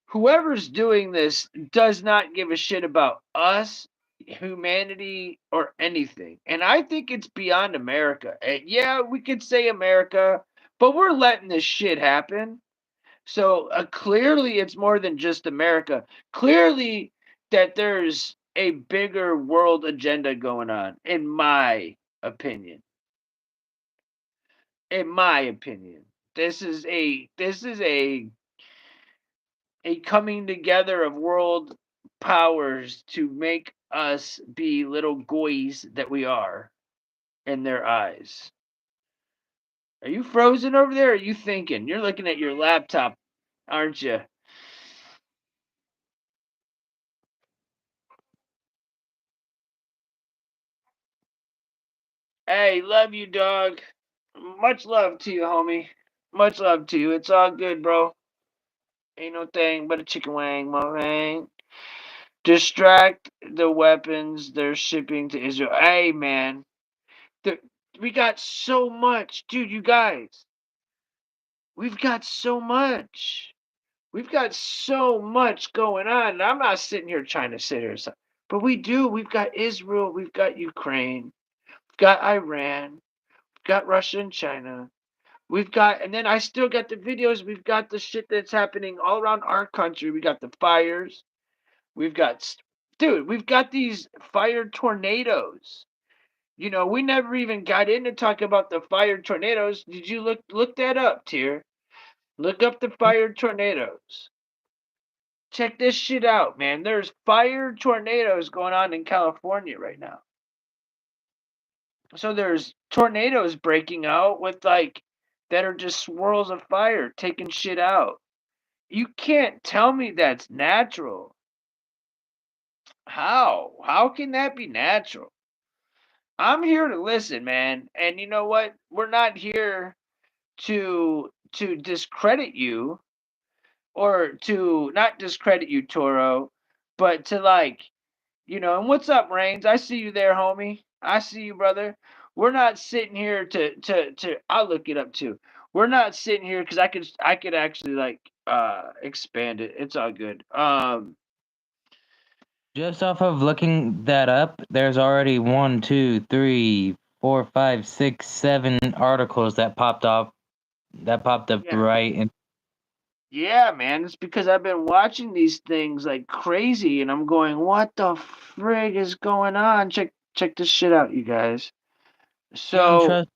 S1: whoever's doing this does not give a shit about us, humanity, or anything. And I think it's beyond America. And yeah, we could say America, but we're letting this shit happen. So clearly, it's more than just America. Clearly, that there's a bigger world agenda going on, in my opinion. In my opinion, this is a coming together of world powers to make us be little goys that we are in their eyes. Are you frozen over there? Or are you thinking? You're looking at your laptop, aren't you? Hey, love you, dog. Much love to you, homie. Much love to you. It's all good, bro. Ain't no thing but a chicken wing, my man. Distract the weapons they're shipping to Israel. Hey, man. The, we got so much. Dude, you guys. We've got so much. We've got so much going on. And I'm not sitting here trying to sit here, but we do. We've got Israel. We've got Ukraine. We've got Iran. We've got Russia and China. And then I still got the videos. We've got the shit that's happening all around our country. We got the fires. We've got, dude, we've got these fire tornadoes. We never even got into talking about the fire tornadoes. Did you look that up, Tier? Look up the fire tornadoes. Check this shit out, man. There's fire tornadoes going on in California right now. So there's tornadoes breaking out with that are just swirls of fire taking shit out. You can't tell me that's natural. How? How can that be natural? I'm here to listen, man. And you know what? We're not here to discredit you or to not discredit you, Toro, but to and what's up, Reigns? I see you there, homie. I see you, brother. We're not sitting here to I'll look it up too. We're not sitting here because I could actually expand it. It's all good.
S2: Just off of looking that up, there's already 1, 2, 3, 4, 5, 6, 7 articles that popped up
S1: Yeah.
S2: right in.
S1: Yeah, man, it's because I've been watching these things like crazy, and I'm going, "What the frig is going on?" Check this shit out, you guys.
S2: You don't
S1: So
S2: trust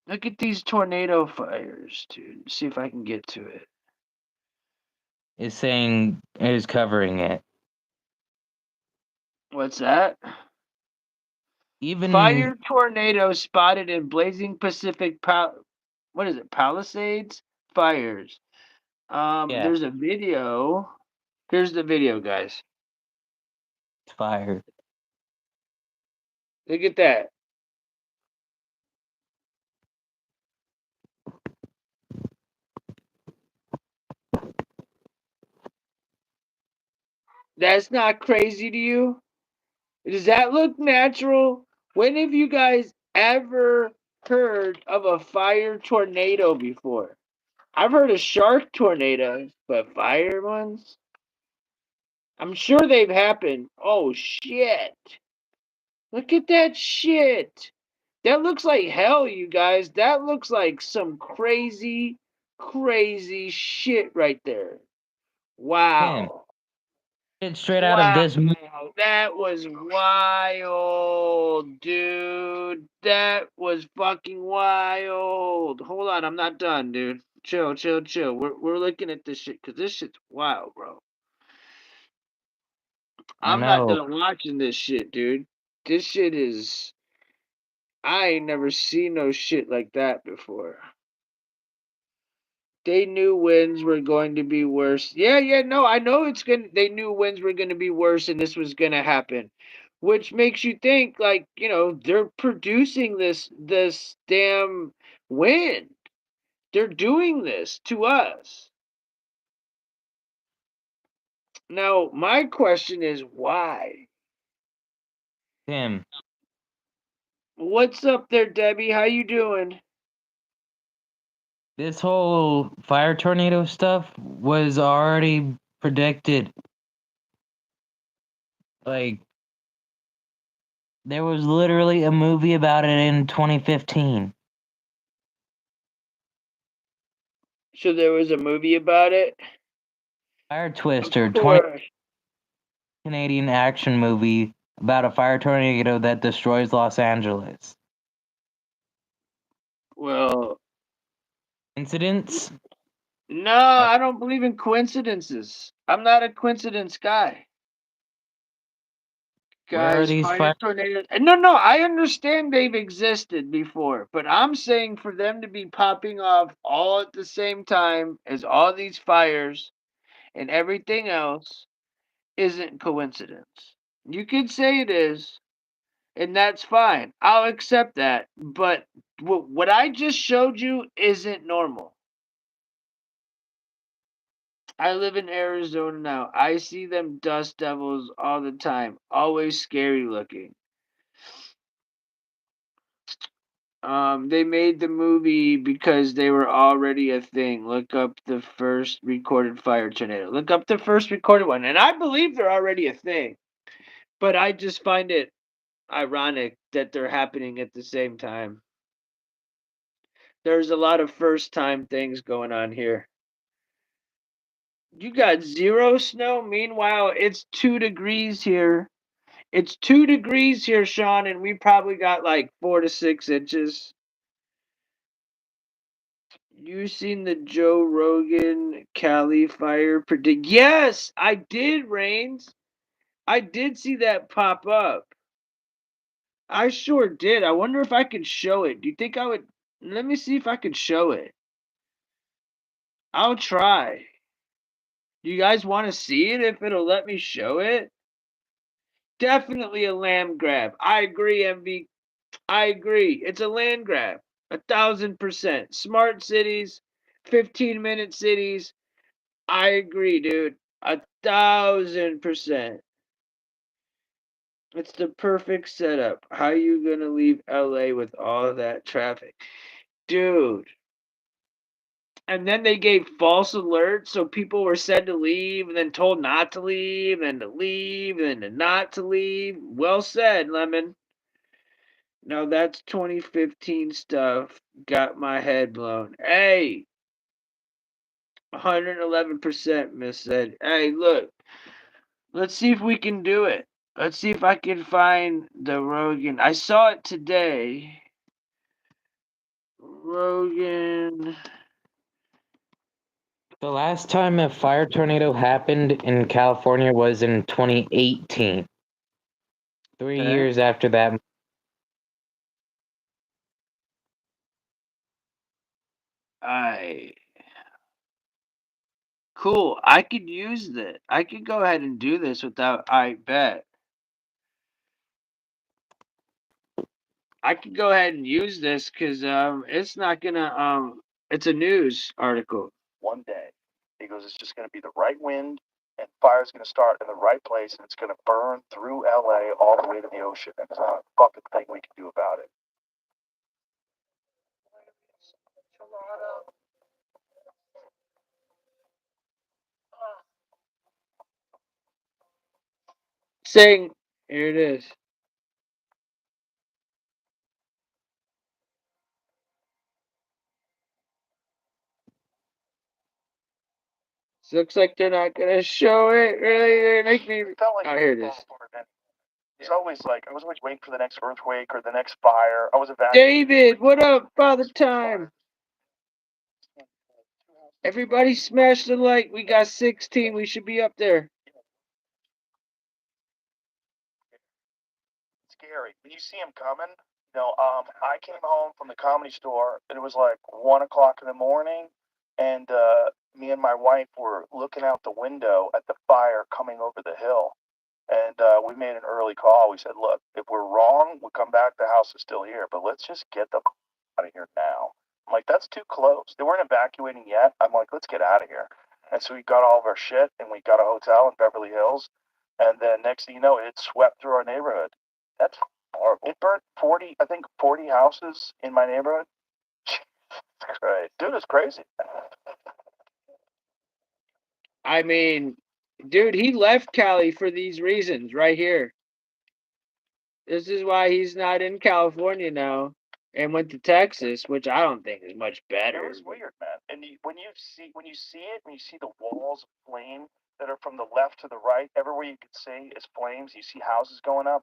S1: look at these tornado fires, dude. See if I can get to it.
S2: is saying is covering it.
S1: What's that?
S2: Even
S1: Fire tornado spotted in blazing Pacific what is it? Palisades fires.
S2: yeah,
S1: There's a video. Here's the video, guys.
S2: it's fired.
S1: Look at that. That's not crazy to you? Does that look natural? When have you guys ever heard of a fire tornado before? I've heard of shark tornadoes, but fire ones? I'm sure they've happened. Oh shit. Look at that shit. That looks like hell, you guys. That looks like some crazy, crazy shit right there.
S2: Him.
S1: Wow.
S2: It's straight out of
S1: Wow.
S2: this movie.
S1: That was wild, dude. That was fucking wild. Hold on, I'm not done, dude. Chill, chill, chill. We're looking at this shit because this shit's wild, bro.
S2: I
S1: I'm not
S2: know.
S1: done watching this shit, dude. This shit is. I ain't never seen no shit like that before. They knew wins were going to be worse. Yeah, yeah, no, I know it's gonna. They knew wins were going to be worse, and this was going to happen, which makes you think, like, they're producing this damn wind. They're doing this to us. Now, my question is why?
S2: Him.
S1: What's up there, Debbie? How you doing?
S2: This whole fire tornado stuff was already predicted. Like there was literally a movie about it in 2015.
S1: So there was a movie about it.
S2: Fire
S1: Of
S2: Twister, 20
S1: course.
S2: Canadian action movie about a fire tornado that destroys Los Angeles.
S1: Well,
S2: Incidents?
S1: no,
S2: Uh,
S1: I don't believe in coincidences. I'm not a coincidence guy.
S2: where are
S1: Guys,
S2: these
S1: fire
S2: fire?
S1: tornadoes. No, no, I understand they've existed before, but I'm saying for them to be popping off all at the same time as all these fires and everything else isn't coincidence. You could say it is, and that's fine. I'll accept that. But what I just showed you isn't normal. I live in Arizona now. I see them dust devils all the time, always scary looking. They made the movie because they were already a thing. Look up the first recorded fire tornado. Look up the first recorded one. And I believe they're already a thing. But I just find it ironic that they're happening at the same time. There's a lot of first time things going on here. You got zero snow. Meanwhile, it's 2 degrees here. It's 2 degrees here, Sean, and we probably got like 4 to 6 inches. You seen the Joe Rogan Cali fire predict? Yes, I did, Rains. I did see that pop up. I sure did. I wonder if I could show it. Do you think I would? Let me see if I could show it. I'll try. Do you guys want to see it if it'll let me show it? Definitely a land grab. I agree, MV. I agree. It's a land grab. 1,000%. Smart cities, 15-minute cities. I agree, dude. 1,000%. It's the perfect setup. How you gonna leave LA with all of that traffic? Dude. And then they gave false alerts, so people were said to leave and then told not to leave and to leave and to not to leave. Well said, Lemon. No, that's 2015 stuff. Got my head blown. Hey, 111%, Miss said. Hey, look, let's see if we can do it. Let's see if I can find the Rogan. I saw it today. Rogan.
S2: The last time a fire tornado happened in California was in 2018. 3
S1: Okay.
S2: years after that.
S1: I cool. I could use that. I could go ahead and do this without. I bet I could go ahead and use this because it's not gonna it's a news article.
S3: One day. He goes, it's just going to be the right wind, and fire's going to start in the right place, and it's going to burn through LA all the way to the ocean, and there's not a fucking thing we can do about it.
S1: Saying here it is. Looks like they're not gonna show it. Really, they make me.
S3: It felt like
S1: Oh, here it is.
S3: It's always like, I was always waiting for the next earthquake or the next fire. I was evacuating.
S1: David, what up, Father Time? Everybody smash the like. We got 16. We should be up there.
S3: Scary. When you see him coming, I came home from the Comedy Store, and it was like 1 o'clock in the morning, and me and my wife were looking out the window at the fire coming over the hill, and we made an early call. We said, look, if we're wrong, we'll come back. The house is still here, but let's just get the out of here now. I'm like, that's too close. They weren't evacuating yet. I'm like, let's get out of here. And so we got all of our shit, and we got a hotel in Beverly Hills. And then next thing you know, it swept through our neighborhood. That's horrible. It burnt 40, I think 40 houses in my neighborhood. Right. Dude, it's crazy.
S1: I mean, dude, he left Cali for these reasons right here. This is why he's not in California now and went to Texas, which I don't think is much
S3: It
S1: better.
S3: was weird, man. And when you see it, when you see the walls of flame that are from the left to the right, everywhere you can see is flames. You see houses going up.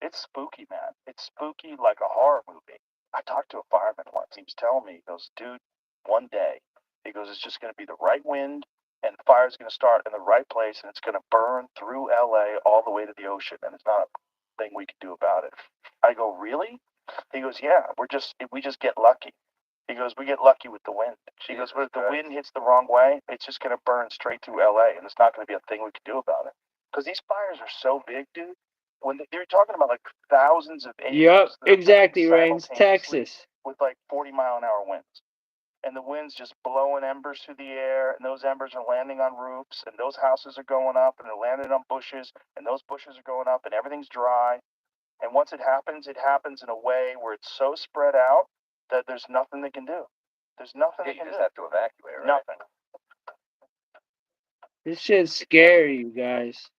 S3: It's spooky, man. It's spooky like a horror movie. I talked to a fireman once. He was telling me, he goes, dude, one day, he goes, it's just going to be the right wind, and the fire's going to start in the right place, and it's going to burn through LA all the way to the ocean, and there's not a thing we can do about it. I go, really? He goes, yeah, we just get lucky. He goes, we get lucky with the wind. He goes, but if the wind hits the wrong way, it's just going to burn straight through LA, and there's not going to be a thing we can do about it. Because these fires are so big, dude. When you're talking about like thousands of acres.
S1: Yep, exactly, Rains, Texas.
S3: With like 40-mile-an-hour winds. And the wind's just blowing embers through the air, and those embers are landing on roofs, and those houses are going up, and they're landing on bushes, and those bushes are going up, and everything's dry. And once it happens in a way where it's so spread out that there's nothing they can do. There's nothing they can do. You just have to evacuate, right? Nothing.
S1: This shit's scary, you guys.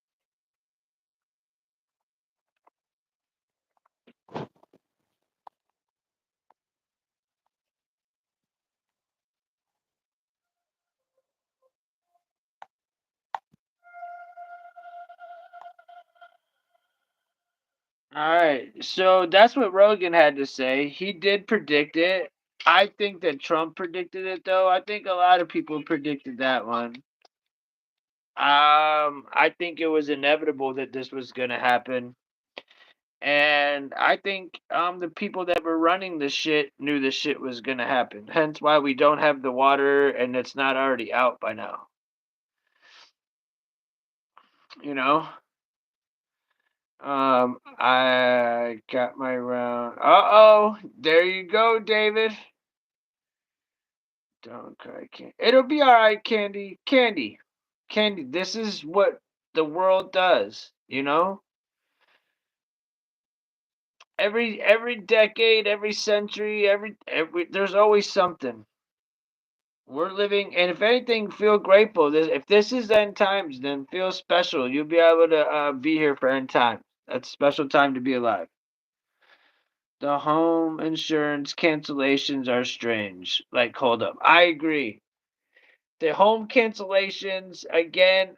S1: All right, so that's what Rogan had to say. He did predict it. I think that Trump predicted it, though. I think a lot of people predicted that one. I think it was inevitable that this was going to happen. And I think the people that were running the shit knew the shit was going to happen. Hence why we don't have the water and it's not already out by now. You know? I got my round. Uh-oh. There you go, David. Don't cry, Candy. It'll be all right, Candy. Candy. Candy, this is what the world does, you know? Every decade, every century, every there's always something. We're living, and if anything, feel grateful. If this is end times, then feel special. You'll be able to be here for end times. That's a special time to be alive. The home insurance cancellations are strange. Like, hold up. I agree. The home cancellations, again,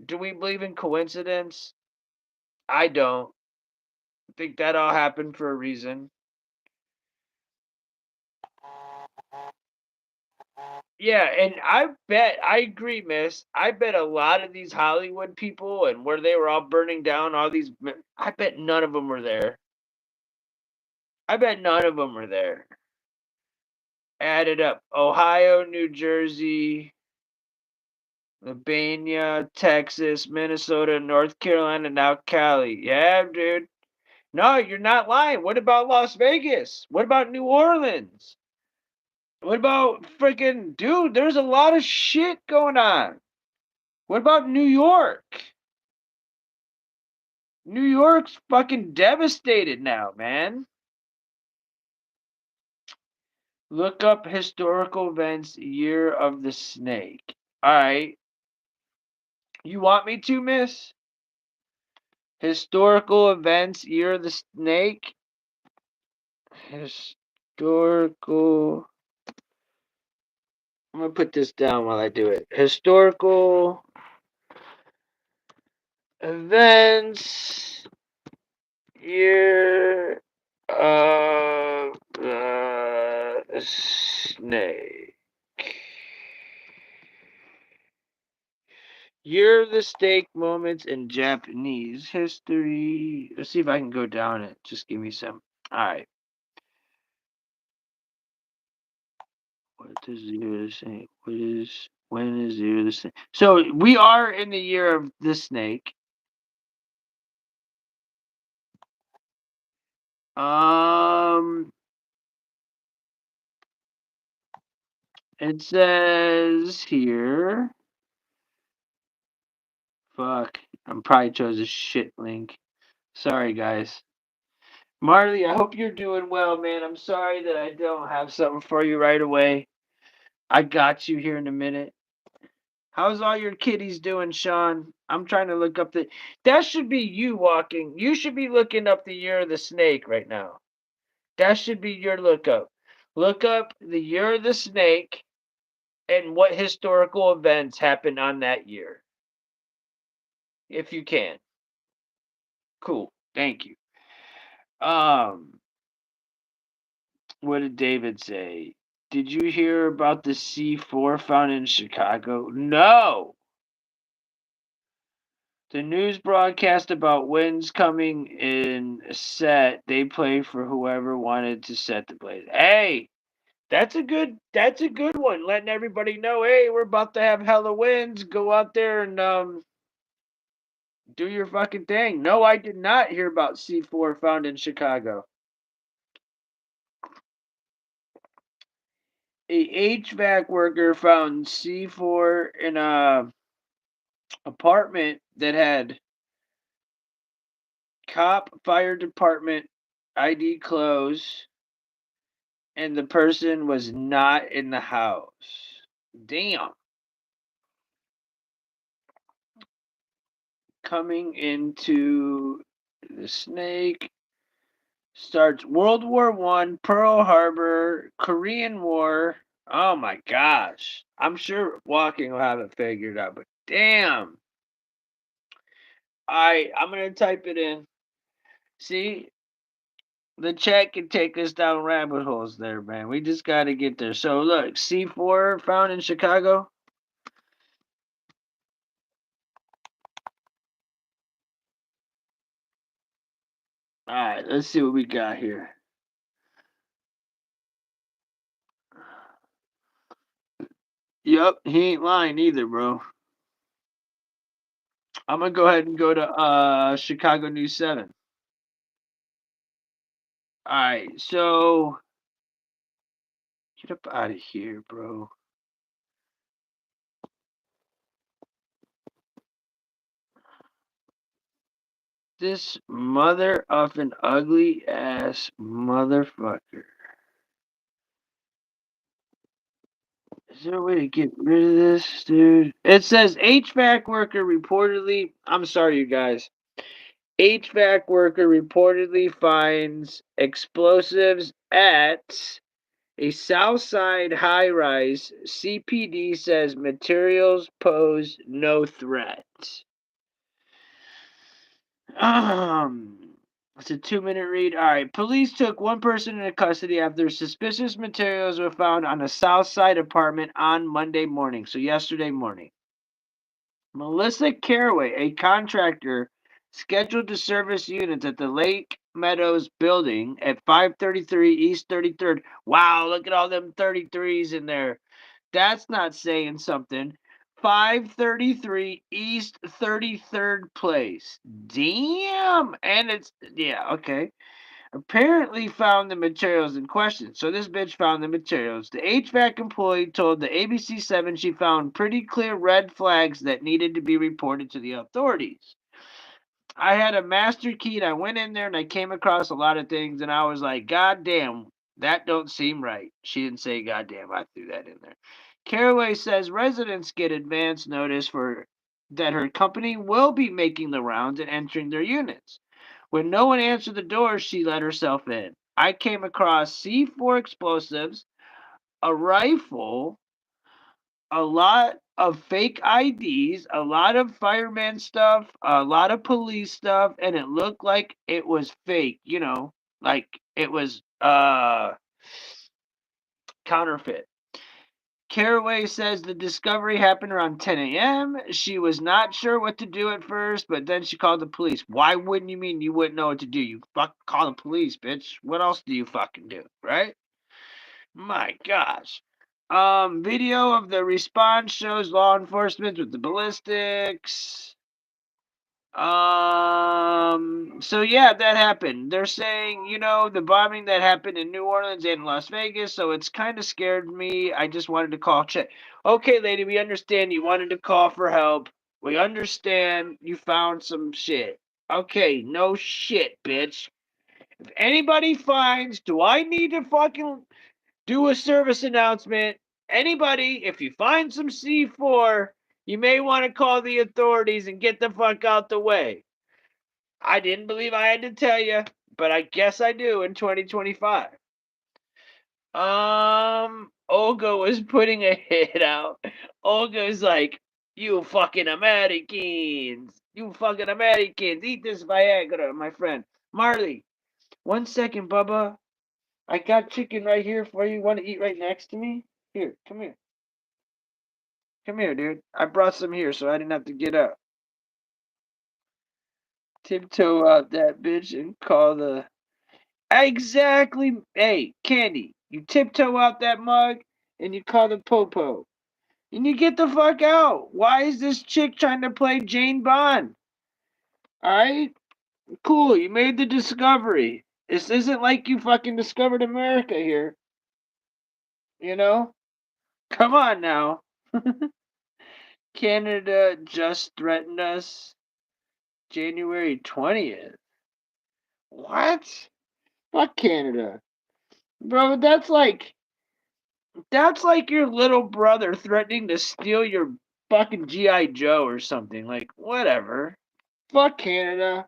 S1: do we believe in coincidence? I don't. I think that all happened for a reason. Yeah, and I agree, miss. I bet a lot of these Hollywood people and where they were all burning down all these, I bet none of them were there. I bet none of them were there. Add it up. Ohio, New Jersey, Albania, Texas, Minnesota, North Carolina, now Cali. Yeah, dude. No, you're not lying. What about Las Vegas? What about New Orleans? What about freaking dude? There's a lot of shit going on. What about New York? New York's fucking devastated now, man. Look up historical events year of the snake. All right. You want me to, miss? Historical events year of the snake? Historical. I'm going to put this down while I do it. Historical events year of the snake. Year of the snake moments in Japanese history. Let's see if I can go down it. Just give me some. Alright. What is the year of the snake? When is the year of the snake? So we are in the year of the snake. Um it says here. Fuck. I probably chose a shit link. Sorry guys. Marley, I hope you're doing well, man. I'm sorry that I don't have something for you right away. I got you here in a minute. How's all your kitties doing, Sean? I'm trying to look up the. That should be you walking. You should be looking up the year of the snake right now. That should be your lookup. Look up the year of the snake and what historical events happened on that year. If you can. Cool. Thank you. Um, what did David say? Did you hear about the C4 found in Chicago? No. The news broadcast about winds coming in set. They play for whoever wanted to set the blaze. Hey, that's a good one. Letting everybody know, hey, we're about to have hella winds. Go out there and do your fucking thing. No, I did not hear about C4 found in Chicago. A HVAC worker found C4 in a apartment that had cop, fire department, ID clothes, and the person was not in the house. Damn. Coming into the snake starts World War One, Pearl Harbor, Korean War. Oh my gosh. I'm sure Walking will have it figured out, but damn. I'm gonna type it in. See, the chat can take us down rabbit holes there, man. We just gotta get there. So look, C4 found in Chicago. Alright, let's see what we got here. Yup, he ain't lying either, bro. I'm gonna go ahead and go to Chicago News 7. Alright, so get up out of here, bro. This mother of an ugly ass motherfucker. Is there a way to get rid of this, dude? It says HVAC worker reportedly. I'm sorry, you guys. HVAC worker reportedly finds explosives at A Southside high-rise CPD says materials pose no threat. It's a 2-minute read. All right. Police took one person into custody after suspicious materials were found on a Southside apartment on Monday morning, so yesterday morning. Melissa Caraway, a contractor scheduled to service units at the Lake Meadows building at 533 East 33rd. Wow, look at all them 33s in there. That's not saying something. 533 East 33rd Place. Damn. And it's, yeah, okay. Apparently found the materials in question. So this bitch found the materials. The HVAC employee told the ABC7 she found pretty clear red flags that needed to be reported to the authorities. I had a master key and I went in there and I came across a lot of things and I was like, God damn, that don't seem right. She didn't say God damn, I threw that in there. Caraway says residents get advance notice for that her company will be making the rounds and entering their units. When no one answered the door, she let herself in. I came across C4 explosives, a rifle, a lot of fake IDs, a lot of fireman stuff, a lot of police stuff, and it looked like it was fake, like it was counterfeit. Caraway says the discovery happened around 10 a.m. She was not sure what to do at first, but then she called the police. Why wouldn't you mean you wouldn't know what to do? You fuck call the police, bitch. What else do you fucking do, right? My gosh. Video of the response shows law enforcement with the ballistics. So yeah, that happened. They're saying, the bombing that happened in New Orleans and Las Vegas, so it's kind of scared me. I just wanted to call check. Okay, lady, we understand you wanted to call for help. We understand you found some shit. Okay, no shit, bitch. If anybody finds, do I need to fucking do a service announcement? Anybody, if you find some C4, you may want to call the authorities and get the fuck out the way. I didn't believe I had to tell you, but I guess I do in 2025. Olga was putting a hit out. Olga's like, you fucking Americans. You fucking Americans. Eat this Viagra, my friend. Marley, 1 second, Bubba. I got chicken right here for you. Want to eat right next to me? Here, come here. Come here, dude. I brought some here so I didn't have to get up. Tiptoe out that bitch and call the. Exactly. Hey, Candy, you tiptoe out that mug and you call the popo. And you get the fuck out. Why is this chick trying to play Jane Bond? Alright? Cool, you made the discovery. This isn't like you fucking discovered America here. You know? Come on now. Canada just threatened us January 20th. What? Fuck Canada. Bro, that's like your little brother threatening to steal your fucking G.I. Joe or something. Like, whatever. Fuck Canada.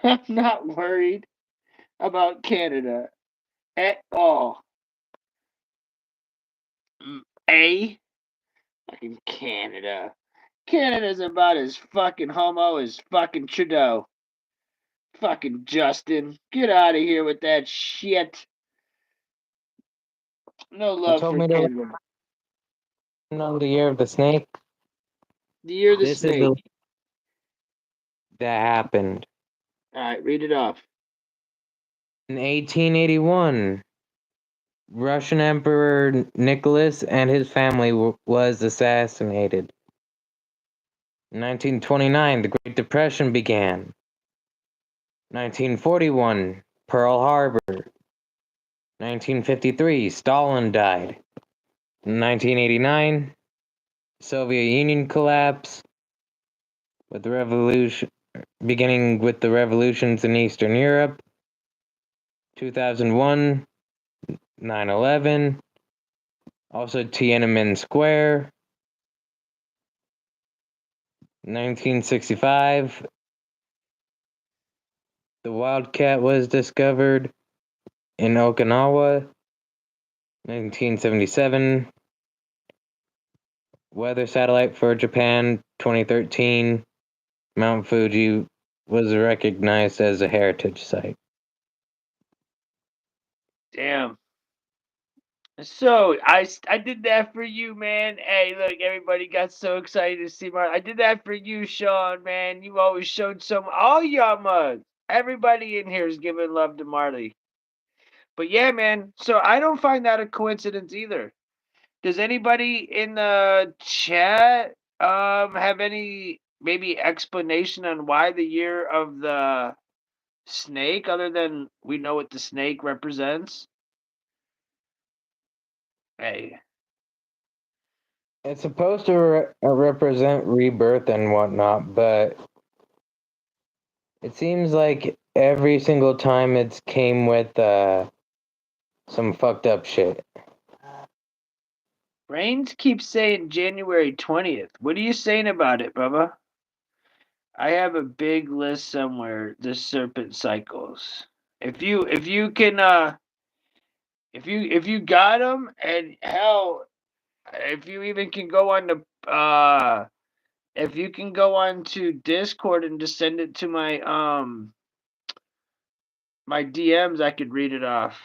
S1: I'm not worried about Canada at all. A? Fucking Canada. Canada's about as fucking homo as fucking Trudeau. Fucking Justin. Get out of here with that shit. No
S2: You
S1: love
S2: told
S1: for
S2: me to let
S1: Canada.
S2: you know the year of the snake.
S1: The year of the
S2: This is
S1: snake.
S2: the that happened
S1: Alright, read it off.
S2: in 1881. Russian Emperor Nicholas and his family was assassinated. In 1929, the Great Depression began. 1941, Pearl Harbor. 1953, Stalin died. 1989, Soviet Union collapse, with the revolution beginning with the revolutions in Eastern Europe. 2001, 9/11, also Tiananmen Square. 1965, the Wildcat was discovered in Okinawa. 1977. Weather satellite for Japan. 2013. Mount Fuji was recognized as a heritage site.
S1: Damn. So I did that for you, man. Hey, look, everybody got so excited to see my. I did that for you, Sean, man. You always showed some. All y'all mugs. Everybody in here is giving love to Marley. But yeah, man. So I don't find that a coincidence either. Does anybody in the chat have any maybe explanation on why the year of the snake, other than we know what the snake represents? Hey,
S2: It's supposed to represent rebirth and whatnot, but it seems like every single time it's came with some fucked up shit.
S1: Brains keeps saying January 20th. What are you saying about it, Bubba? I have a big list somewhere. The serpent cycles. If you can if you got them, and hell, if you even can go on the if you can go on to Discord and just send it to my DMs, I could read it off.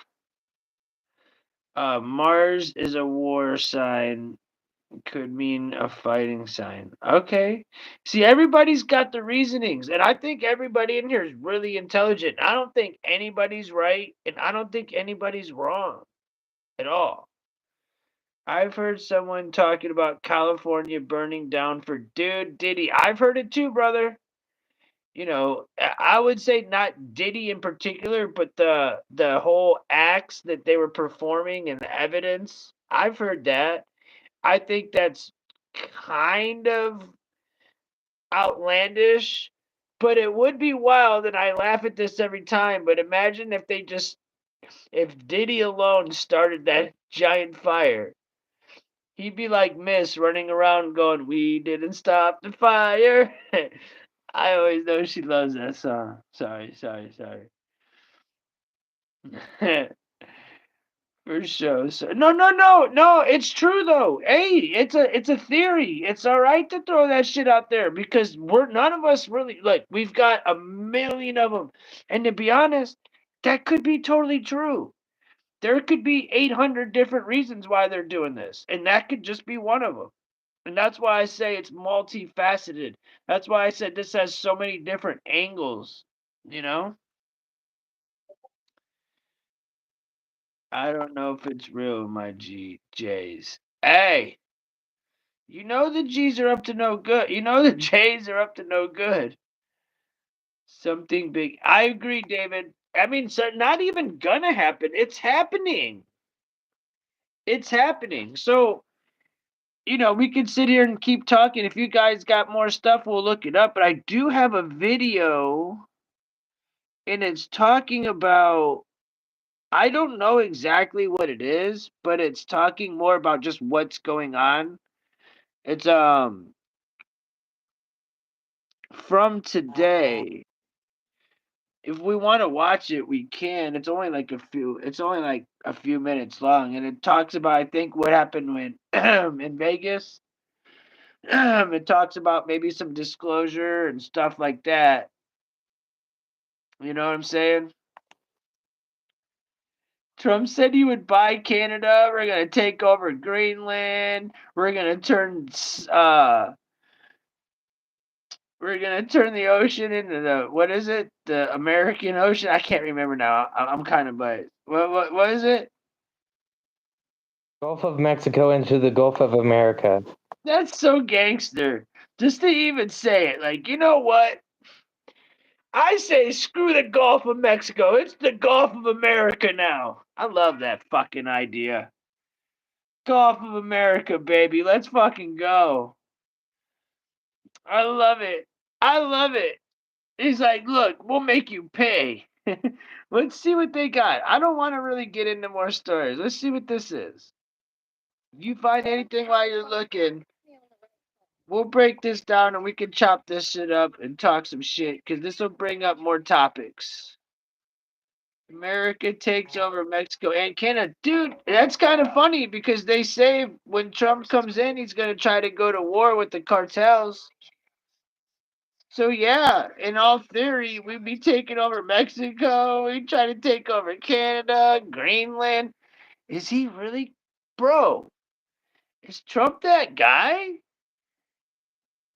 S1: Mars is a war sign. Could mean a fighting sign. Okay. See, everybody's got the reasonings, and I think everybody in here is really intelligent. I don't think anybody's right, and I don't think anybody's wrong at all. I've heard someone talking about California burning down for Diddy. I've heard it too, brother. I would say not Diddy in particular, but the whole acts that they were performing and the evidence. I've heard that. I think that's kind of outlandish, but it would be wild, and I laugh at this every time. But imagine if Diddy alone started that giant fire. He'd be like Miss running around going, "We didn't stop the fire." I always know she loves that song. Sorry. For sure. So, no. It's true though. Hey, it's a theory. It's all right to throw that shit out there because we're none of us really like. We've got a million of them, and to be honest, that could be totally true. There could be 800 different reasons why they're doing this, and that could just be one of them. And that's why I say it's multifaceted. That's why I said this has so many different angles. You know, I don't know if it's real, my J's. Hey, you know the G's are up to no good. You know the J's are up to no good. Something big. I agree, David. I mean, so not even gonna happen. It's happening. It's happening. So, we could sit here and keep talking. If you guys got more stuff, we'll look it up. But I do have a video, and it's talking about. I don't know exactly what it is, but it's talking more about just what's going on. It's from today. If we want to watch it, we can. It's only like a few minutes long, and it talks about I think what happened when in Vegas. It talks about maybe some disclosure and stuff like that. You know what I'm saying? Trump said he would buy Canada. We're gonna take over Greenland. We're gonna turn the ocean into the what is it? The American Ocean? I can't remember now. I'm kind of biased. What is it?
S2: Gulf of Mexico into the Gulf of America.
S1: That's so gangster. Just to even say it, like, you know what? I say screw the Gulf of Mexico. It's the Gulf of America now. I love that fucking idea. Gulf of America, baby. Let's fucking go. I love it. I love it. He's like, look, we'll make you pay. Let's see what they got. I don't want to really get into more stories. Let's see what this is. If you find anything while you're looking, we'll break this down and we can chop this shit up and talk some shit because this will bring up more topics. America takes over Mexico and Canada. Dude, that's kind of funny because they say when Trump comes in, he's going to try to go to war with the cartels. So, yeah, in all theory, we'd be taking over Mexico. We'd try to take over Canada, Greenland. Is he really? Bro, is Trump that guy?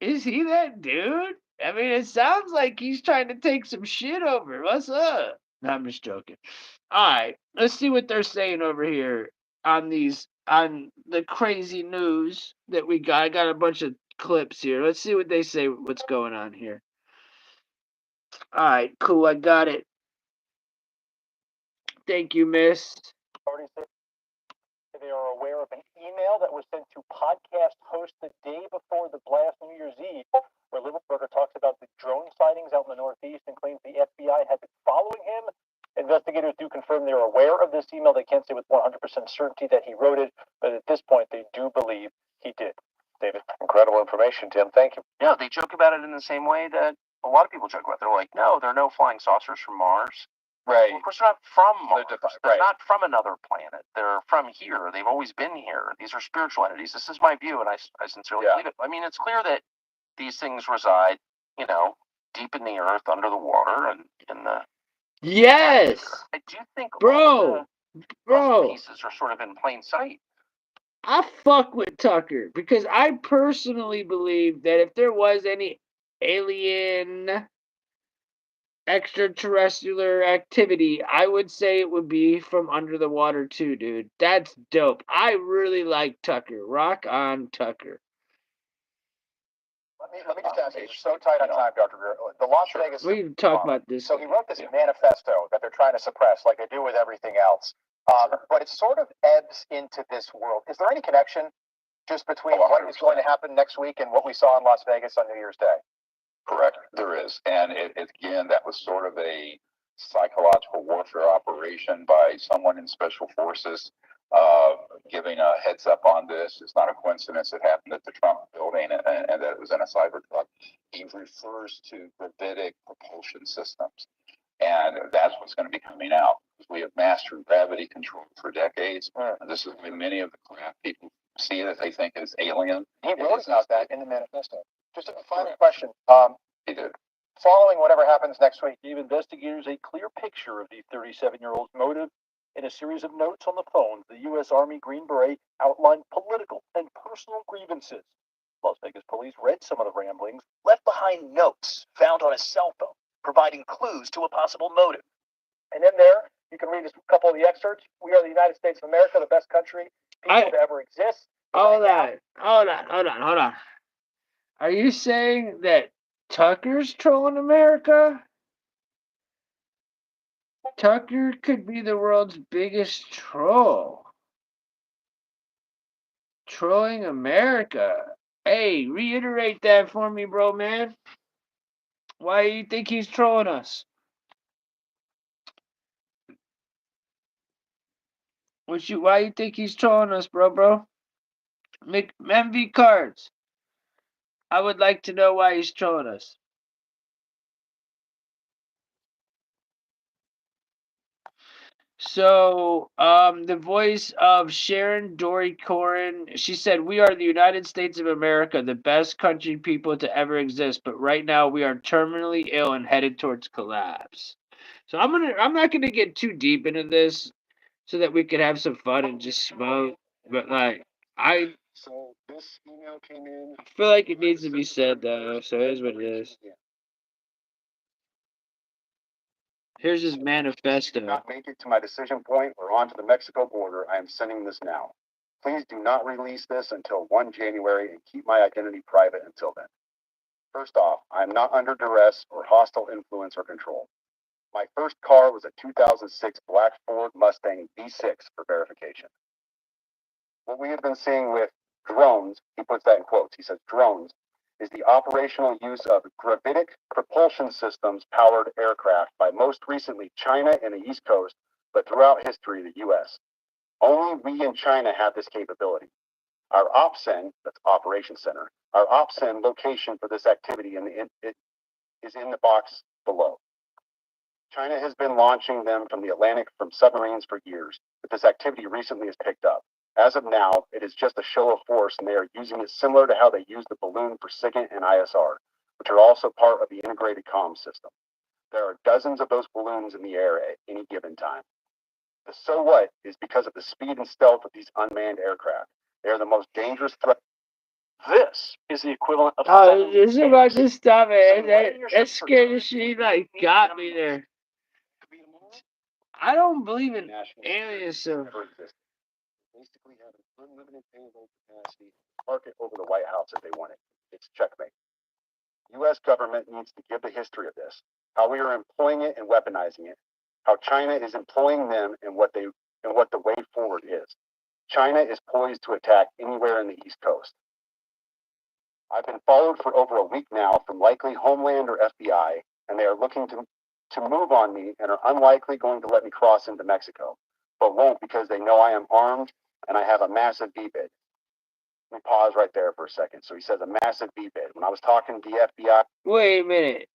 S1: Is he that dude? I mean, it sounds like he's trying to take some shit over. What's up? No, I'm just joking. All right, let's see what they're saying over here on the crazy news that we got. I got a bunch of clips here. Let's see what they say. What's going on here? All right, cool. I got it. Thank you, Miss.
S3: Already said they are aware of an email that was sent to podcast host the day before the blast New Year's Eve, where Littleberger talks about the drone sightings out in the Northeast and claims the FBI had been following him. Investigators do confirm they're aware of this email. They can't say with 100% certainty that he wrote it, but at this point, they do believe he did. David. Incredible information, Tim. Thank you. Yeah, they joke about it in the same way that a lot of people joke about it. They're like, no, there are no flying saucers from Mars. Right. Well, of course, they're not from Mars. They're not from another planet. They're from here. They've always been here. These are spiritual entities. This is my view, and I sincerely believe it. I mean, it's clear that these things reside, deep in the earth, under the water, and in the.
S1: Yes,
S3: I do think
S1: bro, bro.
S3: Pieces are sort of in plain sight.
S1: I fuck with Tucker because I personally believe that if there was any alien extraterrestrial activity, I would say it would be from under the water too, dude. That's dope. I really like Tucker. Rock on, Tucker.
S3: Let me just ask you, you're so tight on time, Dr. Greer. The Las Vegas.
S1: We can talk about this.
S3: So he wrote this manifesto that they're trying to suppress, like they do with everything else. But it sort of ebbs into this world. Is there any connection just between what is going to happen next week and what we saw in Las Vegas on New Year's Day?
S4: Correct, there is. And again, that was sort of a psychological warfare operation by someone in special forces giving a heads up on this. It's not a coincidence it happened at the Trump building and that it was in a cyber truck. He refers to gravitic propulsion systems. And that's what's going to be coming out. We have mastered gravity control for decades. And this is why many of the craft people see it as they think it's alien.
S3: He wrote about that in the manifesto. Just a final question.
S4: He did.
S3: Following whatever happens next week, give investigators a clear picture of the 37-year-old's motive. In a series of notes on the phone, the U.S. Army Green Beret outlined political and personal grievances. Las Vegas police read some of the ramblings, left behind notes found on his cell phone, providing clues to a possible motive. And in there, you can read a couple of the excerpts. We are the United States of America, the best country to ever exist.
S1: Hold on. Are you saying that Tucker's trolling America? Tucker could be the world's biggest troll. Trolling America. Hey, reiterate that for me, bro, man. Why do you think he's trolling us? Why you think he's trolling us, bro? MV cards. I would like to know why he's trolling us. So, the voice of Sharon Dory Corin, she said, "We are the United States of America, the best country people to ever exist. But right now, we are terminally ill and headed towards collapse." So I'm not gonna get too deep into this, so that we could have some fun and just smoke. But like,
S3: So this email came in.
S1: I feel like it needs to be said though. So here's what it is. Here's his manifesto.
S3: Not make it to my decision point or onto the Mexico border. I am sending this now. Please do not release this until 1 January and keep my identity private until then. First off, I am not under duress or hostile influence or control. My first car was a 2006 black Ford Mustang V6 for verification. What we have been seeing with drones, he puts that in quotes, he says drones, is the operational use of gravitic propulsion systems powered aircraft by most recently China and the East Coast, but throughout history, the US. Only we in China have this capability. Our OPSEN, that's Operations Center, our OPSEN location for this activity is in the box below. China has been launching them from the Atlantic from submarines for years, but this activity recently has picked up. As of now, it is just a show of force, and they are using it similar to how they use the balloon for SIGINT and ISR, which are also part of the integrated comm system. There are dozens of those balloons in the air at any given time. The so what is because of the speed and stealth of these unmanned aircraft. They are the most dangerous threat. This is the equivalent of.
S1: Oh, this is about to stop it. That scared the shit, like, got me there. I don't believe in aliens, so.
S3: Basically have an unlimited payload capacity, park it over the White House if they want it. It's checkmate. U.S. government needs to give the history of this, how we are employing it and weaponizing it, how China is employing them and what the way forward is. China is poised to attack anywhere in the East Coast. I've been followed for over a week now from likely Homeland or FBI, and they are looking to move on me and are unlikely going to let me cross into Mexico, but won't because they know I am armed and I have a massive V-bid. Let me pause right there for a second. So he says a massive V-bid. When I was talking to the FBI...
S1: Wait a minute.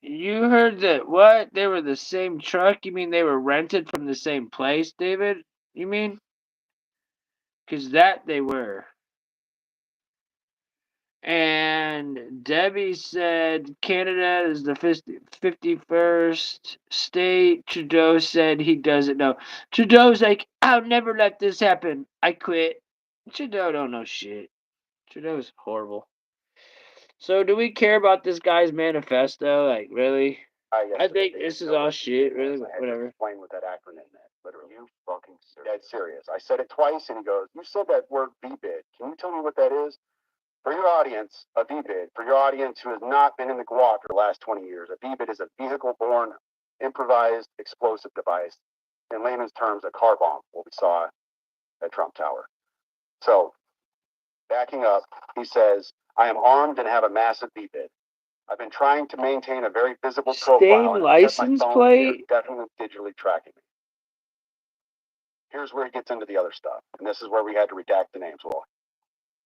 S1: You heard that what? They were the same truck? You mean they were rented from the same place, David? You mean? Because that they were. And Debbie said Canada is the 51st state. Trudeau said he doesn't know. Trudeau's like, I'll never let this happen. I quit. Trudeau don't know shit. Trudeau's horrible. So do we care about this guy's manifesto? Like, really? I think this is all shit, really. Whatever.
S3: Explain what that acronym meant. Literally. You fucking dead serious. I said it twice, and he goes, "You said that word V-bid. Can you tell me what that is?" For your audience, a V-bid, for your audience who has not been in the gulag for the last 20 years, a V-bid is a vehicle-borne improvised explosive device. In layman's terms, a car bomb, what we saw at Trump Tower. So, backing up, he says, I am armed and have a massive V-bid. I've been trying to maintain a very visible profile.
S1: Same license plate?
S3: Definitely digitally tracking me. Here's where he gets into the other stuff, and this is where we had to redact the names. Well,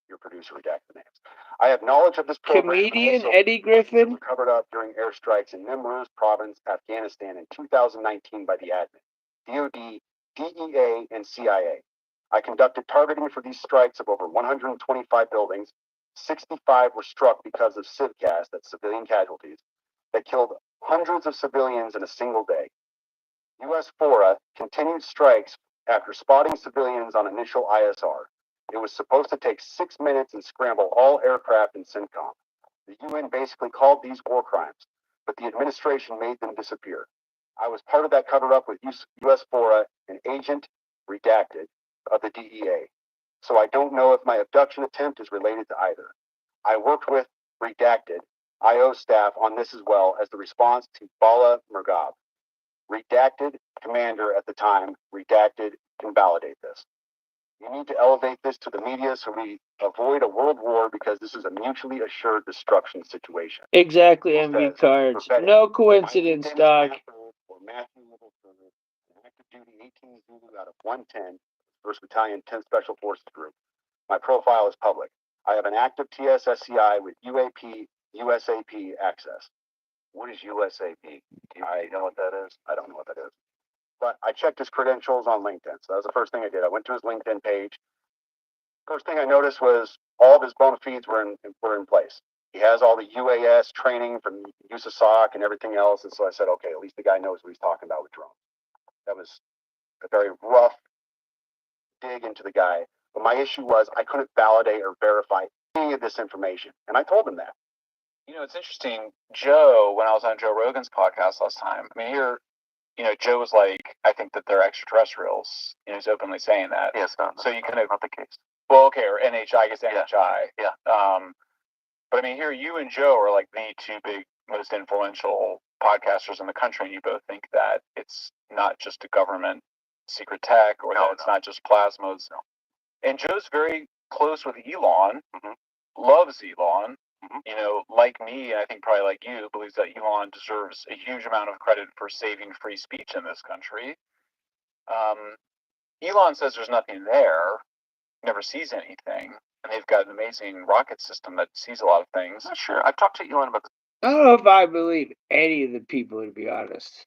S3: your producer redact the names. I have knowledge of this program.
S1: Comedian Eddie Griffin
S3: covered up during airstrikes in Nimruz province, Afghanistan in 2019 by the admin, DoD, DEA, and CIA. I conducted targeting for these strikes of over 125 buildings. 65 were struck because of civcas, that's civilian casualties, that killed hundreds of civilians in a single day. U.S. FORA continued strikes after spotting civilians on initial ISR. It was supposed to take 6 minutes and scramble all aircraft in CENTCOM. The UN basically called these war crimes, but the administration made them disappear. I was part of that cover-up with U.S. FORA, an agent, redacted, of the DEA. So I don't know if my abduction attempt is related to either. I worked with redacted IO staff on this as well as the response to Bala Murghab. Redacted commander at the time, redacted can validate this. You need to elevate this to the media so we avoid a world war because this is a mutually assured destruction situation.
S1: Exactly, MV cards. No coincidence, Doc.
S3: Or Matthew Littlefield, an active duty 18 Zulu out of 110, 1st Battalion 10 Special Forces Group. My profile is public. I have an active TSSCI with UAP, USAP access. What is USAP? I know what that is. I don't know what that is. But I checked his credentials on LinkedIn. So that was the first thing I did. I went to his LinkedIn page. First thing I noticed was all of his bona fides were in place. He has all the UAS training from USASOC and everything else. And so I said, okay, at least the guy knows what he's talking about with drones. That was a very rough dig into the guy. But my issue was I couldn't validate or verify any of this information. And I told him that.
S5: You know, it's interesting. Joe, when I was on Joe Rogan's podcast last time, I mean, Joe was like, I think that they're extraterrestrials. He's openly saying that.
S3: Yes,
S5: so you kind of
S3: not the case.
S5: Well, okay, or NHI, I guess NHI.
S3: Yeah.
S5: But I mean, here you and Joe are like the two big, most influential podcasters in the country, and you both think that it's not just a government secret tech, or that it's not just plasmas.
S3: No.
S5: And Joe's very close with Elon,
S3: mm-hmm.
S5: loves Elon.
S3: Mm-hmm.
S5: Like me, and I think probably like you, believes that Elon deserves a huge amount of credit for saving free speech in this country. Elon says there's nothing there, never sees anything, and they've got an amazing rocket system that sees a lot of things.
S3: Sure, I've talked to Elon about this.
S1: I don't know if I believe any of the people, to be honest.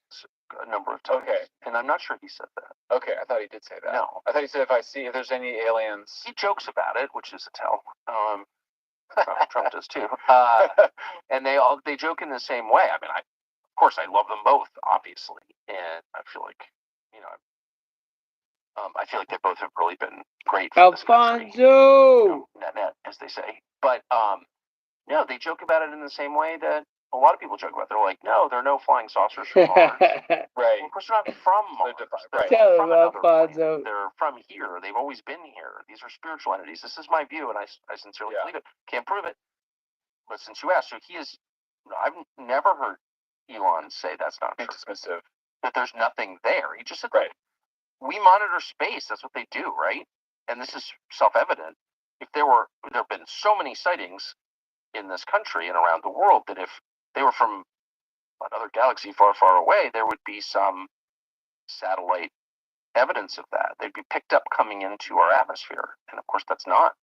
S3: a number of times.
S5: Okay.
S3: And I'm not sure he said that.
S5: Okay, I thought he did say that.
S3: No.
S5: I thought he said if there's any aliens.
S3: He jokes about it, which is a tell. Trump does too. And they joke in the same way. I mean, of course I love them both, obviously, and I feel like, I feel like they both have really been great for this country.
S1: Alfonso!
S3: Net, as they say. But no, they joke about it in the same way that a lot of people joke about it. They're like, no, there are no flying saucers from Mars.
S5: Right.
S3: Well, of course, they're not from Mars.
S5: Right.
S1: Tell
S3: From
S1: him,
S3: another
S1: Alfonso.
S3: planet. They're from here. They've always been here. These are spiritual entities. This is my view, and I sincerely believe it. Can't prove it. But since you asked, so I've never heard Elon say that's not true.
S5: Dismissive.
S3: That there's nothing there. He just said,
S5: right.
S3: We monitor space. That's what they do, right? And this is self-evident. There have been so many sightings in this country and around the world that if they were from another galaxy far, far away, there would be some satellite evidence of that. They'd be picked up coming into our atmosphere. And of course, that's not,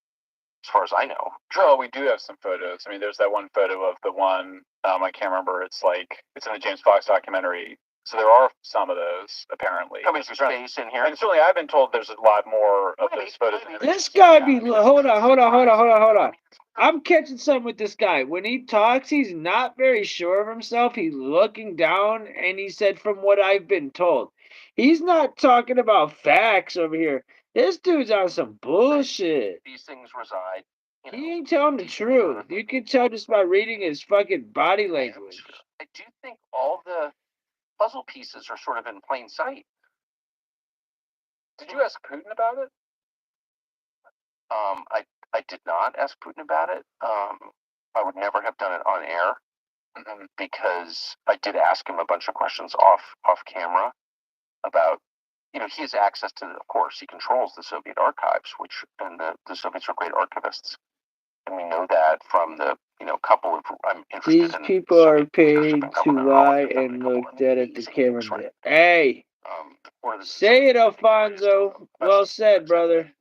S3: as far as I know.
S5: Well, we do have some photos. I mean, there's that one photo of the one, I can't remember. It's in the James Fox documentary. So there are some of those, apparently.
S3: Coming to space in here.
S5: And certainly I've been told there's a lot more of those photos.
S1: This guy be... Hold on. I'm catching something with this guy. When he talks, he's not very sure of himself. He's looking down, and he said, from what I've been told. He's not talking about facts over here. This dude's on some bullshit.
S3: These things reside.
S1: He ain't telling the truth. You can tell just by reading his fucking body language.
S3: I do think all the puzzle pieces are sort of in plain sight.
S5: Did you ask Putin about it?
S3: I did not ask Putin about it. I would never have done it on air because I did ask him a bunch of questions off camera about, he has access to, of course, he controls the Soviet archives, and the Soviets are great archivists. And we know that from the, couple of, I'm interested
S1: These
S3: in
S1: people are paid to lie and look dead at the camera. Hey! Say it, Alfonso. Well said, brother.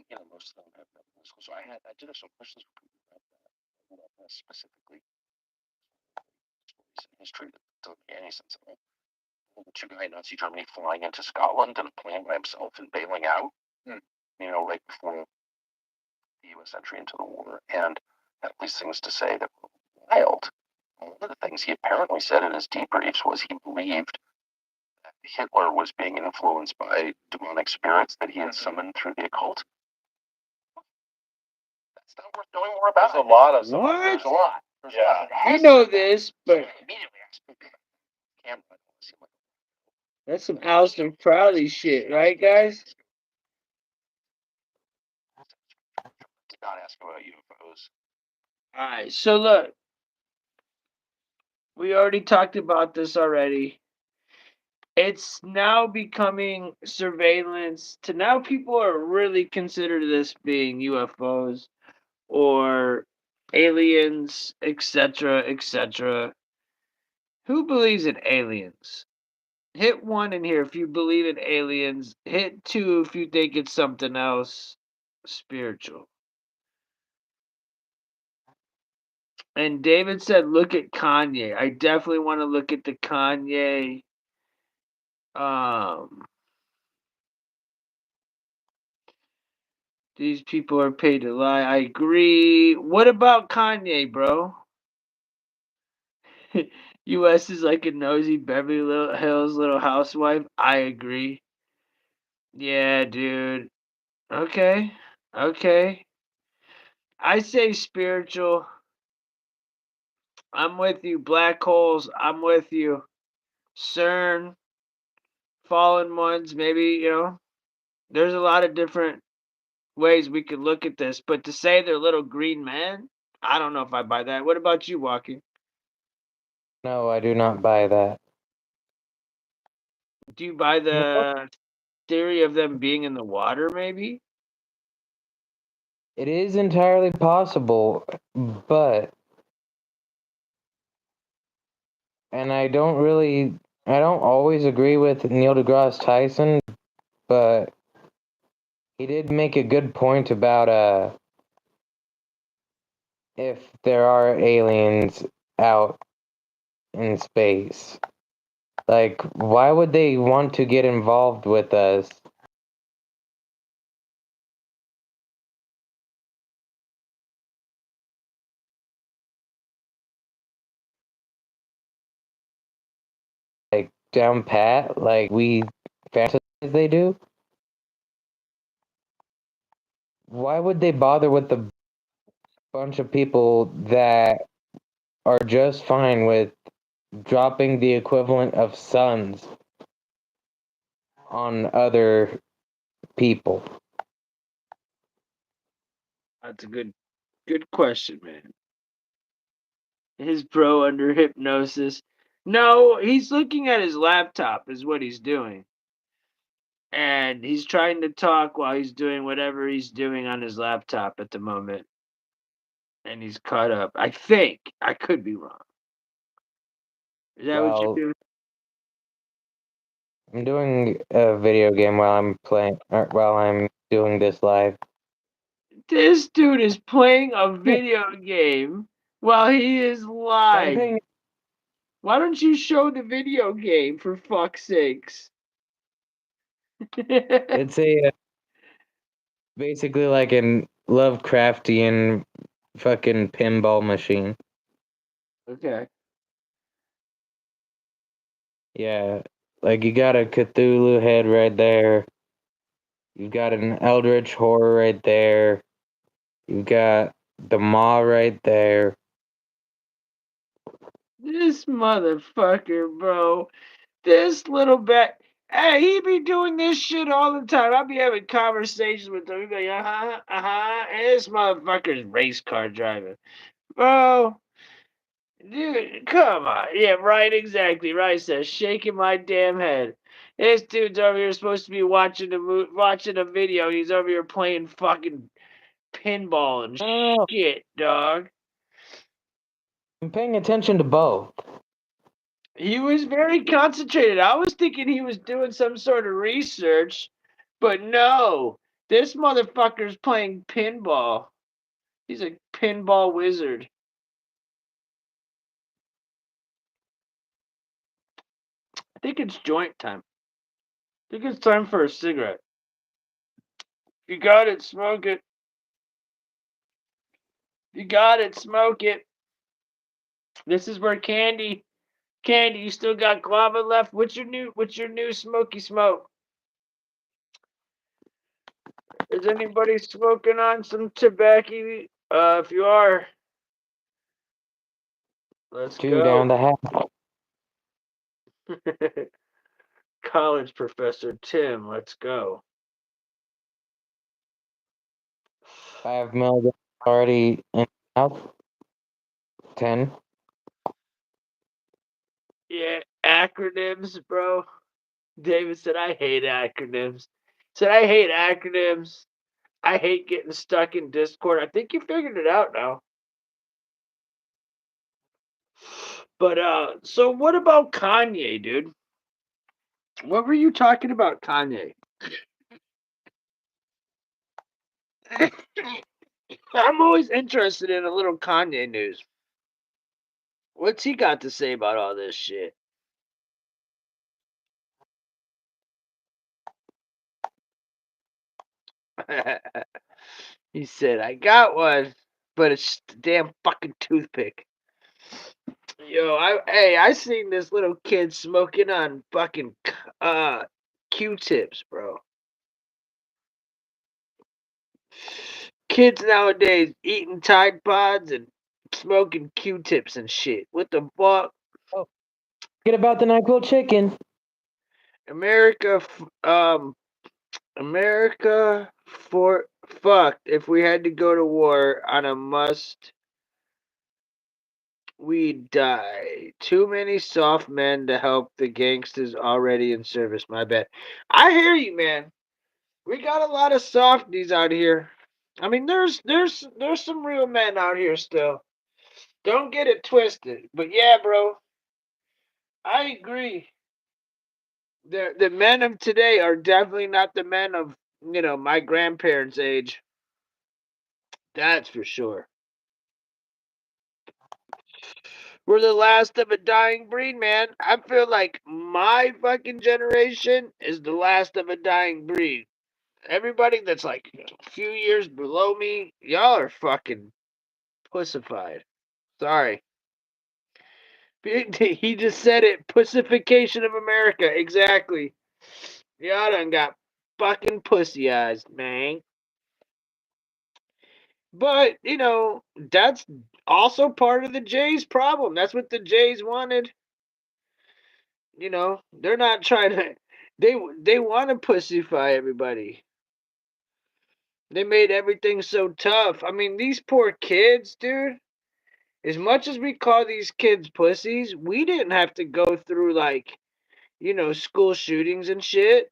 S3: And most of them have medical school. So I did have some questions for people about that specifically. History that doesn't make any sense at all. The two guy in Nazi Germany flying into Scotland and playing by himself and bailing out, right before the U.S. entry into the war, and had these things to say that were wild. One of the things he apparently said in his debriefs was he believed that Hitler was being influenced by demonic spirits that he had summoned through the occult. That's not worth knowing more about.
S5: There's a lot of
S1: what?
S3: There's a lot.
S1: I know this, but
S3: immediately camera.
S1: That's some Aleister Crowley shit, right, guys?
S3: Did not ask about UFOs.
S1: Alright, so look. We already talked about this already. It's now becoming surveillance to now people are really consider this being UFOs or aliens, etc., etc. Who believes in aliens? Hit 1 in here if you believe in aliens. Hit 2 if you think it's something else spiritual. And David said, look at Kanye. I definitely want to look at the Kanye. These people are paid to lie. I agree. What about Kanye, bro? U.S. is like a nosy Beverly Hills little housewife. I agree. Yeah, dude. Okay. I say spiritual. I'm with you. Black holes. I'm with you. CERN. Fallen ones. Maybe, there's a lot of different ways we could look at this. But to say they're little green men, I don't know if I buy that. What about you, Walkie?
S2: No, I do not buy that.
S1: Do you buy the theory of them being in the water, maybe?
S2: It is entirely possible, but... And I don't always agree with Neil deGrasse Tyson, but he did make a good point about if there are aliens out in space. Like, why would they want to get involved with us? Like, down pat, like we fantasize they do? Why would they bother with the bunch of people that are just fine with dropping the equivalent of suns on other people?
S1: That's a good question, man. His bro under hypnosis. No, he's looking at his laptop, is what he's doing. And he's trying to talk while he's doing whatever he's doing on his laptop at the moment. And he's caught up. I think. I could be wrong. Is that what you're
S2: Well,
S1: doing?
S2: I'm doing a video game while I'm playing, or while I'm doing this live.
S1: This dude is playing a video game while he is
S2: I'm
S1: live.
S2: paying.
S1: Why don't you show the video game for fuck's sakes?
S2: It's a basically like an Lovecraftian fucking pinball machine.
S1: Okay.
S2: Yeah, like you got a Cthulhu head right there. You got an Eldritch horror right there. You got the Maw right there.
S1: This motherfucker, bro. This little bit. Hey, he be doing this shit all the time. I'll be having conversations with him. He be like, and this motherfucker's race car driving. Bro, dude, come on. Yeah, right, exactly. Right says, shaking my damn head. This dude's over here supposed to be watching watching a video. He's over here playing fucking pinball and
S2: Oh,
S1: shit, dog.
S2: I'm paying attention to both.
S1: He was very concentrated. I was thinking he was doing some sort of research, but no. This motherfucker's playing pinball. He's a pinball wizard. I think it's joint time. I think it's time for a cigarette. You got it, smoke it. You got it, smoke it. This is where Candy, you still got guava left? What's your new smoky smoke? Is anybody smoking on some tobacco? If you are, let's
S2: Two down
S1: go.
S2: the half.
S1: College professor Tim, let's go.
S2: 5 milligrams already in the mouth. 10.
S1: Yeah, acronyms, bro. David said, I hate acronyms. Said, I hate acronyms. I hate getting stuck in Discord. I think you figured it out now. But, so what about Kanye, dude? What were you talking about, Kanye? I'm always interested in a little Kanye news. What's he got to say about all this shit? He said, I got one, but it's just a damn fucking toothpick. Yo, I seen this little kid smoking on fucking Q-tips, bro. Kids nowadays eating Tide Pods and smoking Q-tips and shit. What the fuck?
S2: Oh, forget about the NyQuil chicken.
S1: America, America for fucked if we had to go to war on a must. We'd die. Too many soft men to help the gangsters already in service. My bad. I hear you, man. We got a lot of softies out here. I mean, there's some real men out here still. Don't get it twisted. But yeah, bro, I agree. The men of today are definitely not the men of my grandparents' age. That's for sure. We're the last of a dying breed, man. I feel like my fucking generation is the last of a dying breed. Everybody that's like a few years below me, y'all are fucking pussified. Sorry. He just said it. Pussification of America. Exactly. Y'all done got fucking pussy eyes, man. But, that's also part of the Jays problem. That's what the Jays wanted. They're not trying to. They want to pussify everybody. They made everything so tough. I mean, these poor kids, dude. As much as we call these kids pussies, we didn't have to go through like, school shootings and shit.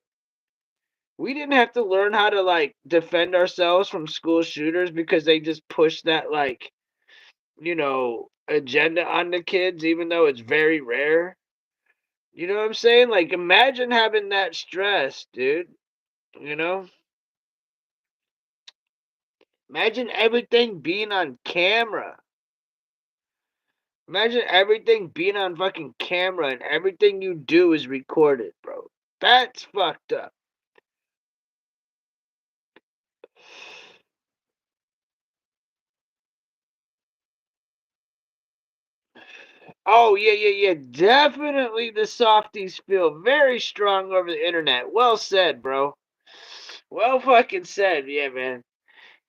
S1: We didn't have to learn how to like defend ourselves from school shooters because they just push that like, agenda on the kids, even though it's very rare. You know what I'm saying? Like, imagine having that stress, dude. You know? Imagine everything being on camera. Imagine everything being on fucking camera and everything you do is recorded, bro. That's fucked up. Oh, yeah, yeah, yeah. Definitely the softies feel very strong over the internet. Well said, bro. Well fucking said, yeah, man.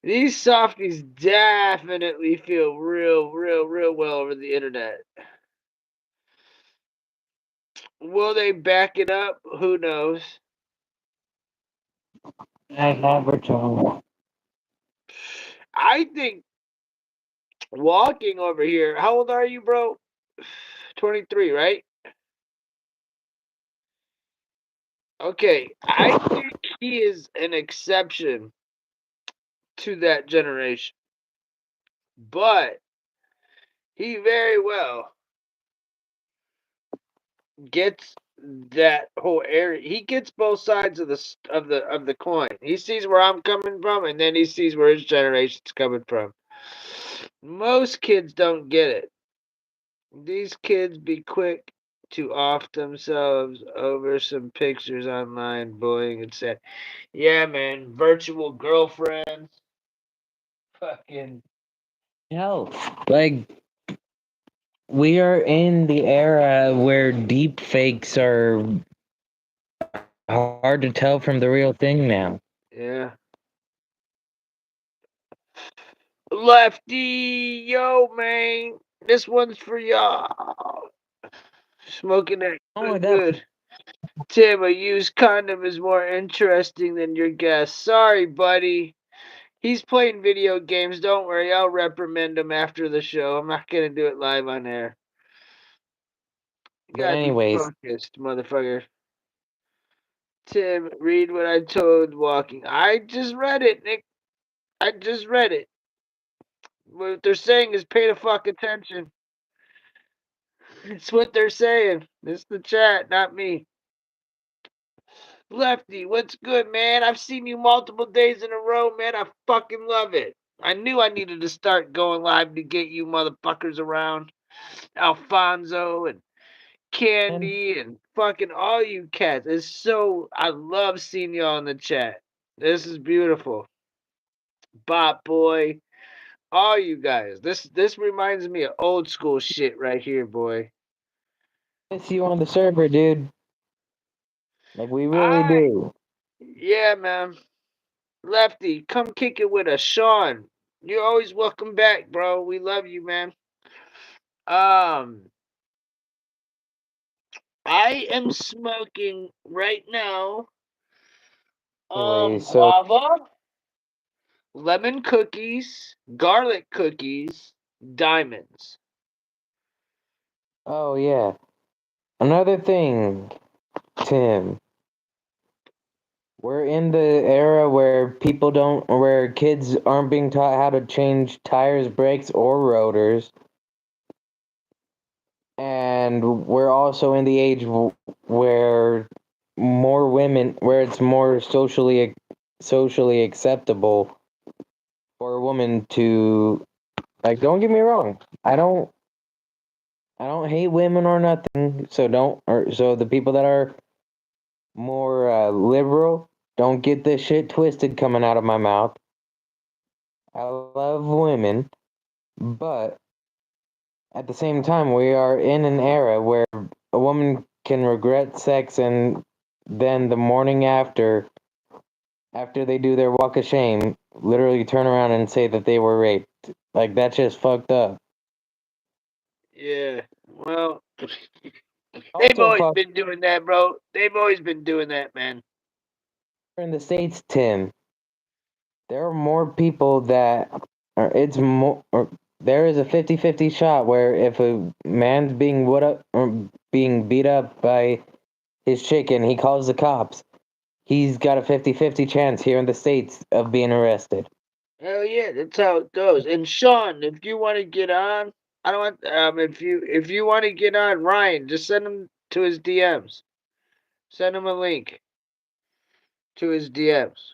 S1: These softies definitely feel real, real, real well over the internet. Will they back it up? Who knows?
S2: I never told.
S1: I think walking over here. How old are you, bro? 23, right? Okay, I think he is an exception to that generation. But he very well gets that whole area. He gets both sides of the coin. He sees where I'm coming from, and then he sees where his generation's coming from. Most kids don't get it. These kids be quick to off themselves over some pictures online, bullying and said, "Yeah, man, virtual girlfriends, fucking."
S2: Hell, like we are in the era where deep fakes are hard to tell from the real thing now.
S1: Yeah. Lefty, yo, man, this one's for y'all. Smoking that
S2: Not only
S1: good,
S2: that,
S1: good. Tim, a used condom is more interesting than your guess. Sorry, buddy. He's playing video games. Don't worry, I'll reprimand him after the show. I'm not gonna do it live on air. You
S2: but
S1: gotta be
S2: anyways,
S1: focused, motherfucker. Tim, read what I told Walking. I just read it, Nick. I just read it. What they're saying is pay the fuck attention. It's what they're saying. It's the chat, not me. Lefty, what's good, man? I've seen you multiple days in a row, man. I fucking love it. I knew I needed to start going live to get you motherfuckers around. Alfonso and
S2: and
S1: Candy and fucking all you cats. It's so I love seeing y'all in the chat. This is beautiful. Bot boy, all you guys. This reminds me of old school shit right here, boy.
S2: miss you on the server, dude. Like we really
S1: I
S2: do.
S1: Yeah, man. Lefty, come kick it with us. Sean, you're always welcome back, bro. We love you, man. Um, I am smoking right now.
S2: Anyway, so
S1: Guava, lemon cookies, garlic cookies, diamonds.
S2: oh yeah, another thing, Tim. We're in the era where where kids aren't being taught how to change tires, brakes, or rotors. And we're also in the age where where it's more socially acceptable for a woman to, like, don't get me wrong. I don't I don't hate women or nothing, so don't. Or so the people that are more liberal don't get this shit twisted coming out of my mouth. I love women, but at the same time, we are in an era where a woman can regret sex and then the morning after they do their walk of shame, literally turn around and say that they were raped. Like, that's just fucked up.
S1: Yeah. Well, they've
S2: Also,
S1: always
S2: fuck
S1: been doing that, bro. They've always been doing that, man.
S2: in the States, Tim. There are more people that are, it's more, or there is a 50-50 shot where if a man's being what up or being beat up by his chick and he calls the cops, he's got a 50-50 chance here in the States of being arrested.
S1: Hell yeah, that's how it goes. And Sean, if you want to get on, I don't want if you want to get on Ryan, just send him to his DMs. Send him a link to his DMs.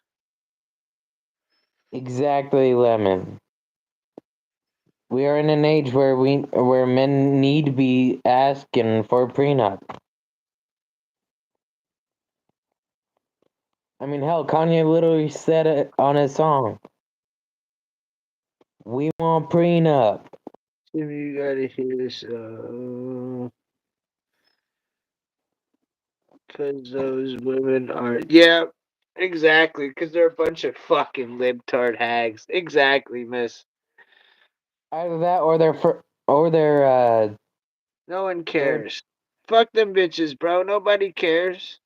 S2: Exactly, Lemon. We are in an age where men need to be asking for a prenup. I mean, hell, Kanye literally said it on his song. We want prenup.
S1: Tim, you gotta hear this. Cause those women are yeah, exactly. Cause they're a bunch of fucking libtard hags. Exactly, miss.
S2: Either that or they're
S1: No one
S2: they're
S1: cares. Fuck them bitches, bro. Nobody cares.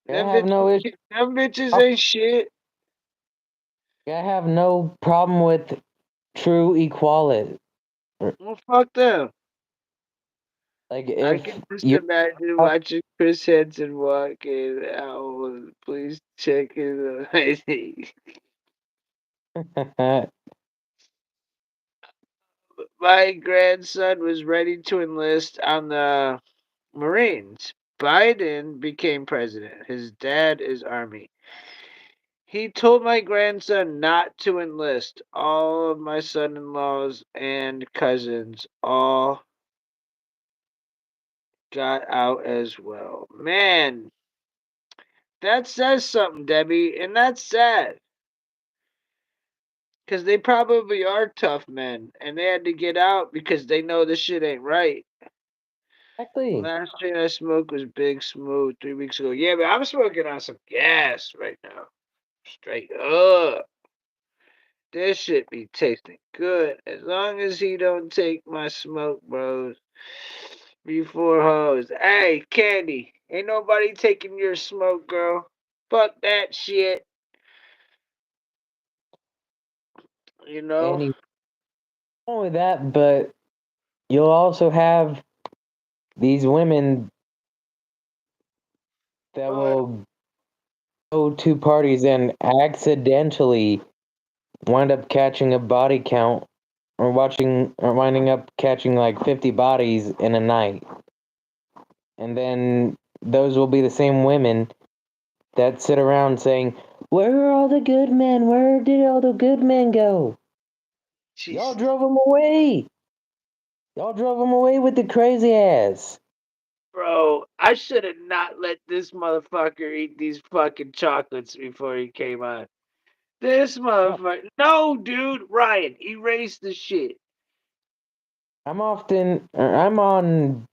S2: I have no issue.
S1: Them bitches
S2: I
S1: ain't shit.
S2: have no problem with true equality.
S1: Well, fuck them.
S2: Like
S1: I
S2: if
S1: can just
S2: you
S1: imagine watching Chris Henson walking out. Please check his ID. My grandson was ready to enlist on the Marines. Biden became president. His dad is Army. He told my grandson not to enlist. All of my son in laws and cousins all got out as well. Man, that says something, Debbie, and that's sad. Because they probably are tough men, and they had to get out because they know this shit ain't right.
S2: exactly
S1: Last thing I smoked was Big Smooth 3 weeks ago. Yeah, but I'm smoking on some gas right now. Straight up. This shit be tasting good. As long as he don't take my smoke, bros. Before hoes. Hey, Candy. Ain't nobody taking your smoke, girl. Fuck that shit. You know?
S2: any not only that, but you'll also have these women that
S1: What?
S2: will go to parties and accidentally wind up catching a body count or winding up catching like 50 bodies in a night. And then those will be the same women that sit around saying, "Where are all the good men? Where did all the good men go? Y'all
S1: Jesus.
S2: drove them away. Y'all drove them away with the crazy ass."
S1: Bro, I should have not let this motherfucker eat these fucking chocolates before he came on. This
S2: No,
S1: motherfucker. No, dude. Ryan, erase the shit.
S2: I'm on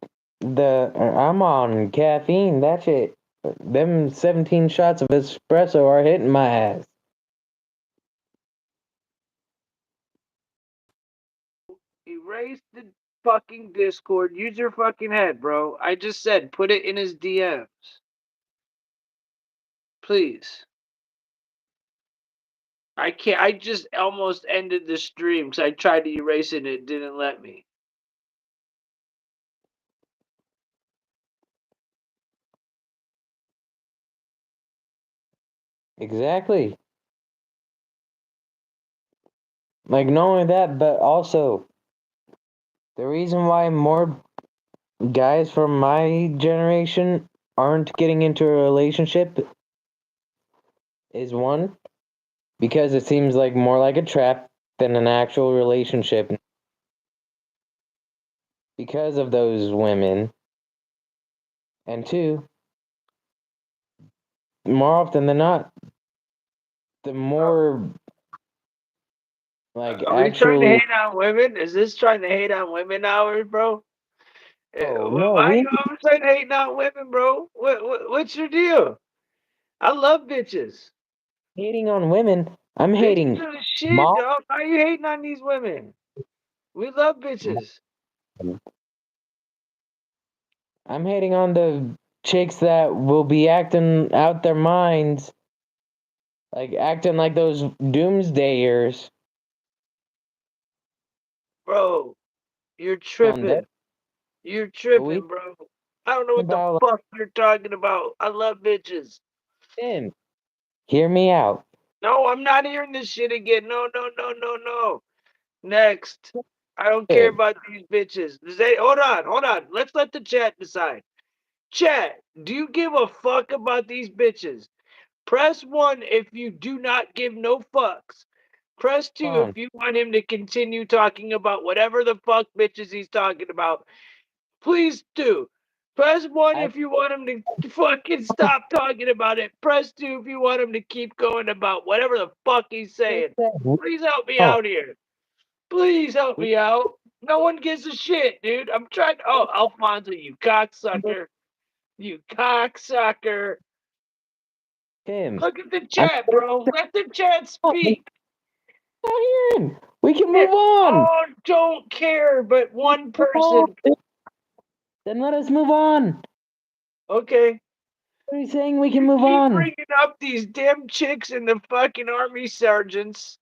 S2: caffeine. That shit. Them 17 shots of espresso are hitting my ass.
S1: Erase the fucking Discord. Use your fucking head, bro. I just said put it in his DMs. Please. I can't. I just almost ended the stream because I tried to erase it and it didn't let me.
S2: Exactly. Like, not only that, but also the reason why more guys from my generation aren't getting into a relationship is one, because it seems like more like a trap than an actual relationship. because of those women. And two, more often than not, the more like
S1: Are we trying to
S2: actually.
S1: hate on women? Is this trying to hate on women hours, bro?
S2: Oh no,
S1: Why
S2: we
S1: you always trying to hate on women, bro? What's your deal? I love bitches.
S2: hating on women. I'm
S1: Bitches
S2: hating
S1: are the shit,
S2: mom.
S1: dog. Why you hating on these women? We love bitches.
S2: I'm hating on the chicks that will be acting out their minds, like acting like those doomsdayers
S1: Bro, you're
S2: on them.
S1: tripping. You're
S2: But we
S1: tripping, bro. I don't know what the
S2: about
S1: fuck you're talking about. I love bitches.
S2: like him. Hear me out.
S1: No, I'm not hearing this shit again. No, no, no, no, no. Next. I don't care
S2: Him.
S1: about these bitches. Hold on, hold on. Let's let the chat decide. Chat, do you give a fuck about these bitches? Press 1 if you do not give no fucks. Press 2 if
S2: On.
S1: you want him to continue talking about whatever the fuck bitches he's talking about. Please do. Press 1
S2: I
S1: if you want him to fucking stop talking about it. Press 2 if you want him to keep going about whatever the fuck he's saying. Please help me
S2: oh,
S1: out here. Please help
S2: we
S1: me out. No one gives a shit, dude. I'm trying. Oh, Alfonso, you cocksucker. You cocksucker.
S2: him.
S1: Look at the
S2: I'm
S1: chat, bro. Let the chat
S2: not
S1: speak.
S2: hearing. We can
S1: Yeah.
S2: move on.
S1: Oh, don't care, but one
S2: Move on.
S1: person.
S2: Then let us move on.
S1: Okay.
S2: What are you saying? We can
S1: You
S2: move
S1: keep
S2: on.
S1: bringing up these damn chicks and the fucking army sergeants.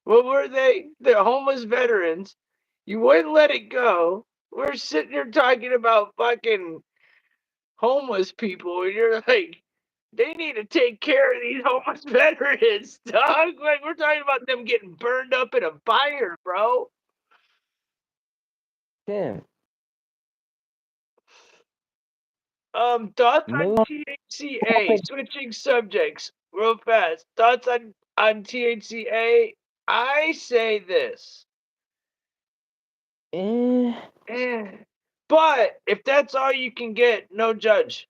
S1: What were they? The homeless veterans. You wouldn't let it go. We're sitting here talking about fucking homeless people, and you're like, they need to take care of these homeless veterans, dog. Like, we're talking about them getting burned up in a fire, bro.
S2: Tim,
S1: Thoughts on
S2: move on.
S1: THCA? Switching subjects real fast. Thoughts on THCA? I say this.
S2: Eh,
S1: Eh. But if that's all you can get, no judge.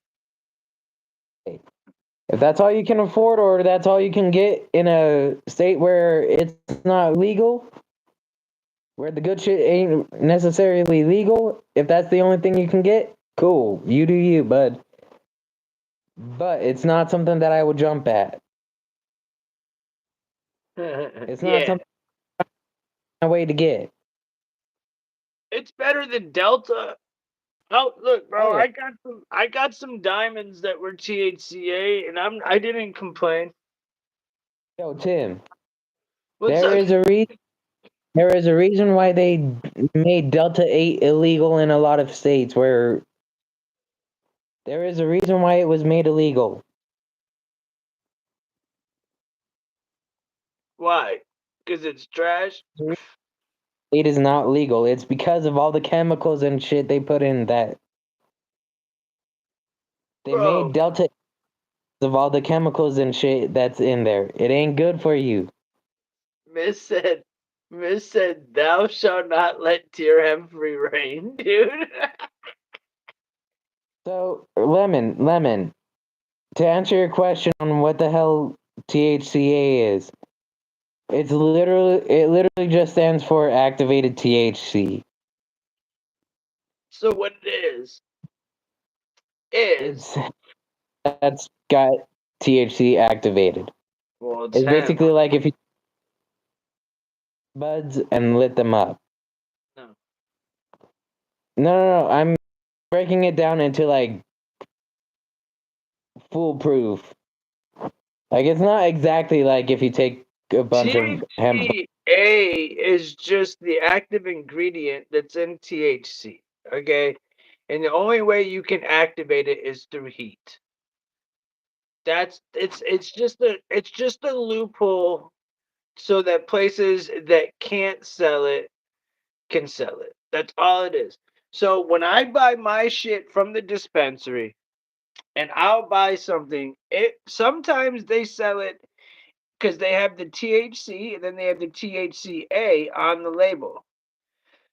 S2: if that's all you can afford, or that's all you can get in a state where it's not legal, where the good shit ain't necessarily legal, if that's the only thing you can get, cool. You do you, bud. But it's not something that I would jump at. It's not
S1: Yeah,
S2: something I way to get.
S1: it's better than Delta. Oh, look,
S2: Oh
S1: bro,
S2: yeah.
S1: I got some diamonds that were THCA, and I didn't complain.
S2: Yo, Tim,
S1: What's
S2: there
S1: up?
S2: is a reason. There is a reason why they made Delta 8 illegal in a lot of states where there is a reason why it was made illegal.
S1: Why? Because it's trash,
S2: It is not legal. It's because of all the chemicals and shit they put in that. They made
S1: bro.
S2: Delta of all the chemicals and shit that's in there. It ain't good for you.
S1: Miss said, Miss said, "Thou shalt not let Dirham free reign, dude."
S2: So, lemon, to answer your question on what the hell THCA is, it literally just stands for activated THC.
S1: So what it is
S2: It's that's got THC activated.
S1: well, it's
S2: It's
S1: hemp.
S2: basically like if you buds and lit them up.
S1: No.
S2: No, I'm breaking it down into like foolproof. Like it's not exactly like if you take a bunch of hemp.
S1: THCA is just the active ingredient that's in THC. Okay, and the only way you can activate it is through heat. It's just a loophole so that places that can't sell it can sell it. That's all it is. So when I buy my shit from the dispensary and I'll buy something, it sometimes they sell it because they have the THC and then they have the THCA on the label.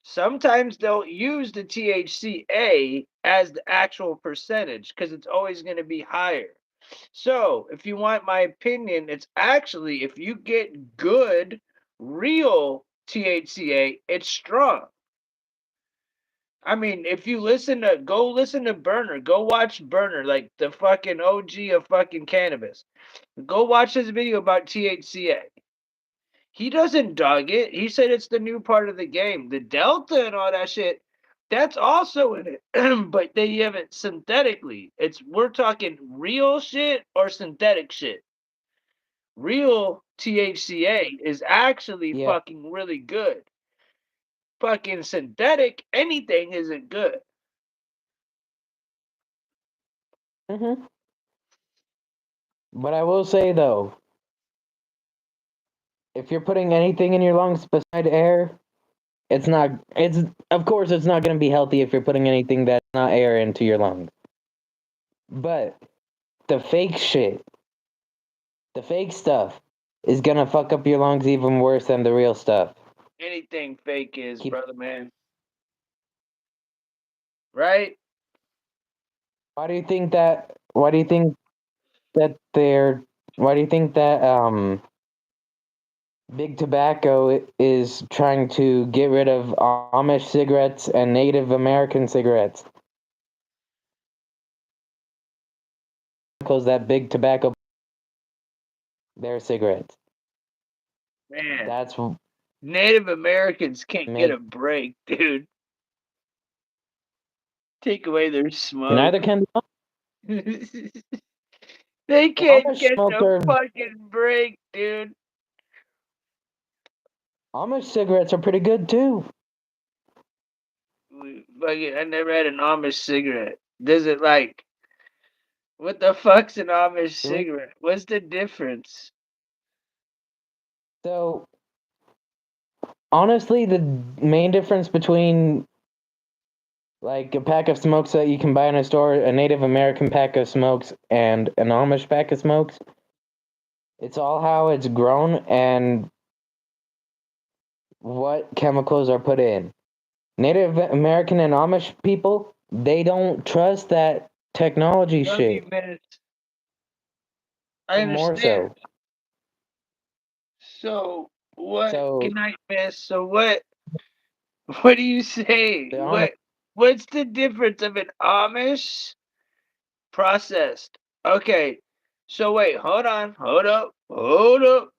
S1: Sometimes they'll use the THCA as the actual percentage because it's always going to be higher. So, if you want my opinion, it's actually if you get good, real THCA, it's strong. I mean, if you listen to Burner, go watch Burner, like the fucking OG of fucking cannabis. Go watch his video about THCA. He doesn't dog it. He said it's the new part of the game. The Delta and all that shit, that's also in it. But they have it synthetically. We're talking real shit or synthetic shit. Real THCA is actually
S2: Yeah.
S1: fucking really good. Fucking synthetic, anything isn't good.
S2: Hmm. But I will say though, if you're putting anything in your lungs beside air, it's not. It's of course it's not going to be healthy if you're putting anything that's not air into your lungs. But the fake shit, the fake stuff, is gonna fuck up your lungs even worse than the real stuff.
S1: Anything fake is,
S2: Keep.
S1: brother man. Right?
S2: Why do you think that? Why do you think that they're? Why do you think that Big Tobacco is trying to get rid of Amish cigarettes and Native American cigarettes? Because that Big Tobacco, their cigarettes.
S1: Man,
S2: That's
S1: Native Americans can't get
S2: make
S1: a break, dude. Take away their smoke.
S2: neither can
S1: They
S2: the
S1: can't
S2: Amish
S1: get the
S2: smoker.
S1: fucking break, dude.
S2: Amish cigarettes are pretty good too.
S1: I never had an Amish cigarette. Does it like what the fuck's an Amish
S2: Really?
S1: cigarette? What's the difference?
S2: So honestly, the main difference between like a pack of smokes that you can buy in a store, a Native American pack of smokes, and an Amish pack of smokes, it's all how it's grown and what chemicals are put in. Native American and Amish people, they don't trust that technology
S1: Love you,
S2: shit.
S1: man. I
S2: More
S1: understand.
S2: so.
S1: So what?
S2: So
S1: Good night, miss. So what? What do you say?
S2: the Amish,
S1: What's the difference of an Amish processed? Okay. So wait, hold on, hold up.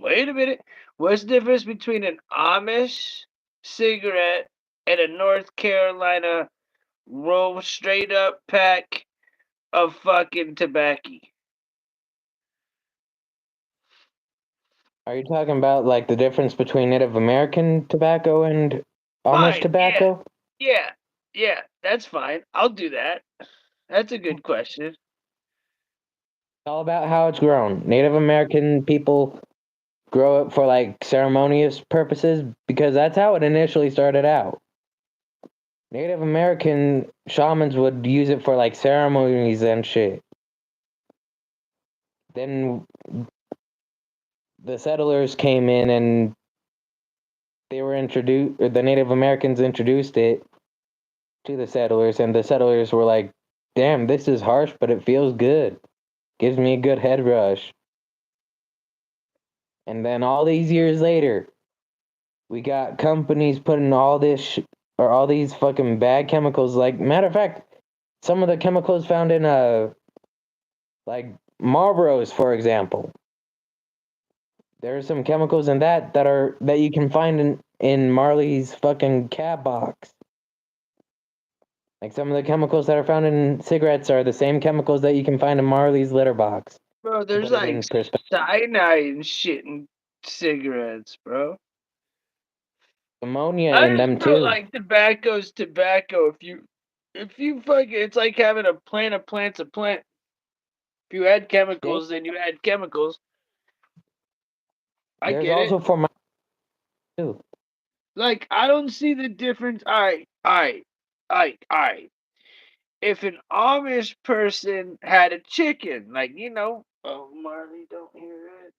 S1: Wait a minute. What's the difference between an Amish cigarette and a North Carolina roll straight up pack of fucking tobacco?
S2: are you talking about like the difference between Native American tobacco and Amish
S1: Fine, yeah,
S2: tobacco? It's
S1: yeah, yeah. That's fine. I'll do that. That's a good question.
S2: all about how it's grown. Native American people grow it for like ceremonious purposes because that's how it initially started out. Native American shamans would use it for like ceremonies and shit. Then the settlers came in and they were introduced, or the Native Americans introduced it to the settlers, and the settlers were like, damn, this is harsh, but it feels good. Gives me a good head rush. And then all these years later, we got companies putting all this or all these fucking bad chemicals. Like, matter of fact, some of the chemicals found in like Marlboros, for example. There are some chemicals in that you can find in Marley's fucking cab box. Like some of the chemicals that are found in cigarettes are the same chemicals that you can find in Marley's litter box.
S1: Bro,
S2: To
S1: there's
S2: put it
S1: like
S2: in perspective,
S1: cyanide and shit in cigarettes, bro.
S2: ammonia
S1: I
S2: in
S1: just
S2: them
S1: feel
S2: too.
S1: like tobacco's tobacco. If you fucking, it's like having a plant of plants a plant. If you add
S2: Same.
S1: chemicals, then you add chemicals. I
S2: There's
S1: get it.
S2: also for my too.
S1: Like I don't see the difference. I. If an Amish person had a chicken, like oh Marley, don't hear it.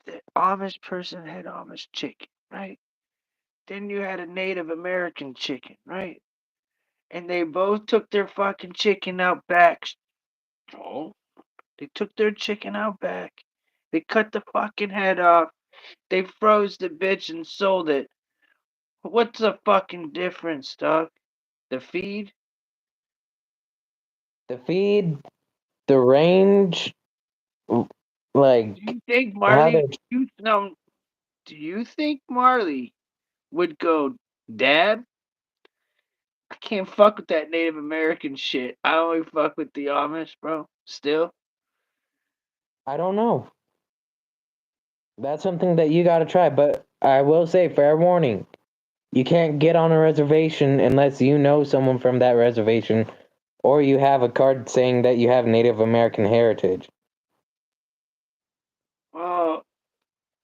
S1: The Amish person had Amish chicken, right? then you had a Native American chicken, right? And they both took their fucking chicken out back. Oh, they took their chicken out back. They cut the fucking head off. They froze the bitch and sold it. What's the fucking difference, dog? The feed?
S2: The feed, the range, like
S1: Do you think
S2: how they're.
S1: Marley? You no? Do you think Marley would go, Dad? I can't fuck with that Native American shit. I only fuck with the Amish, bro. Still.
S2: I don't know. That's something that you got to try. But I will say, fair warning: you can't get on a reservation unless you know someone from that reservation, or you have a card saying that you have Native American heritage.
S1: Well,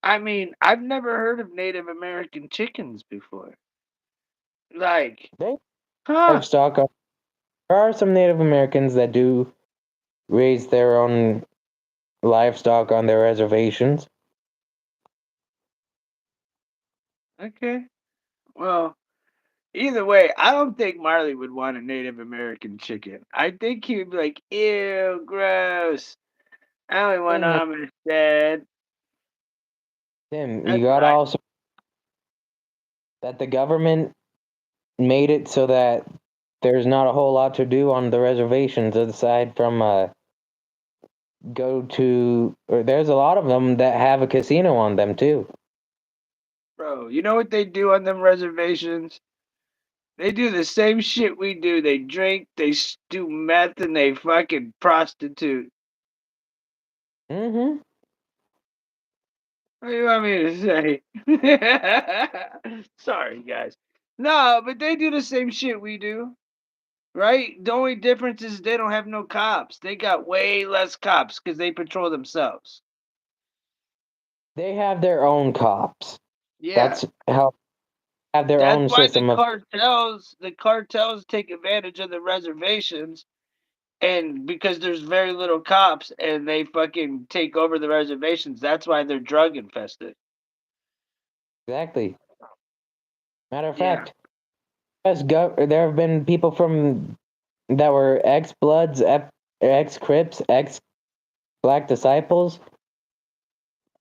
S1: I mean, I've never heard of Native American chickens before. Like,
S2: They
S1: huh?
S2: livestock. There are some Native Americans that do raise their own livestock on their reservations.
S1: Okay. Well, either way, I don't think Marley would want a Native American chicken. I think he would be like, ew, gross. I only want
S2: Thing is,
S1: Amish, Dad.
S2: Tim, you
S1: That's what
S2: gotta
S1: I.
S2: also that the government made it so that there's not a whole lot to do on the reservations aside from go to. Or there's a lot of them that have a casino on them too.
S1: Bro, you know what they do on them reservations? They do the same shit we do. They drink, do meth, and they fucking prostitute.
S2: Mm-hmm.
S1: What do you want me to say? Sorry, guys. No, but they do the same shit we do, right? The only difference is they don't have no cops. They got way less cops because they patrol themselves.
S2: They have their own cops.
S1: Yeah,
S2: That's how have their
S1: that's
S2: own
S1: why
S2: system of.
S1: the cartels take advantage of the reservations, and because there's very little cops, and they fucking take over the reservations. That's why they're drug infested.
S2: Exactly. Matter of
S1: Yeah.
S2: fact, there have been people from that were ex Bloods, ex Crips, ex Black Disciples.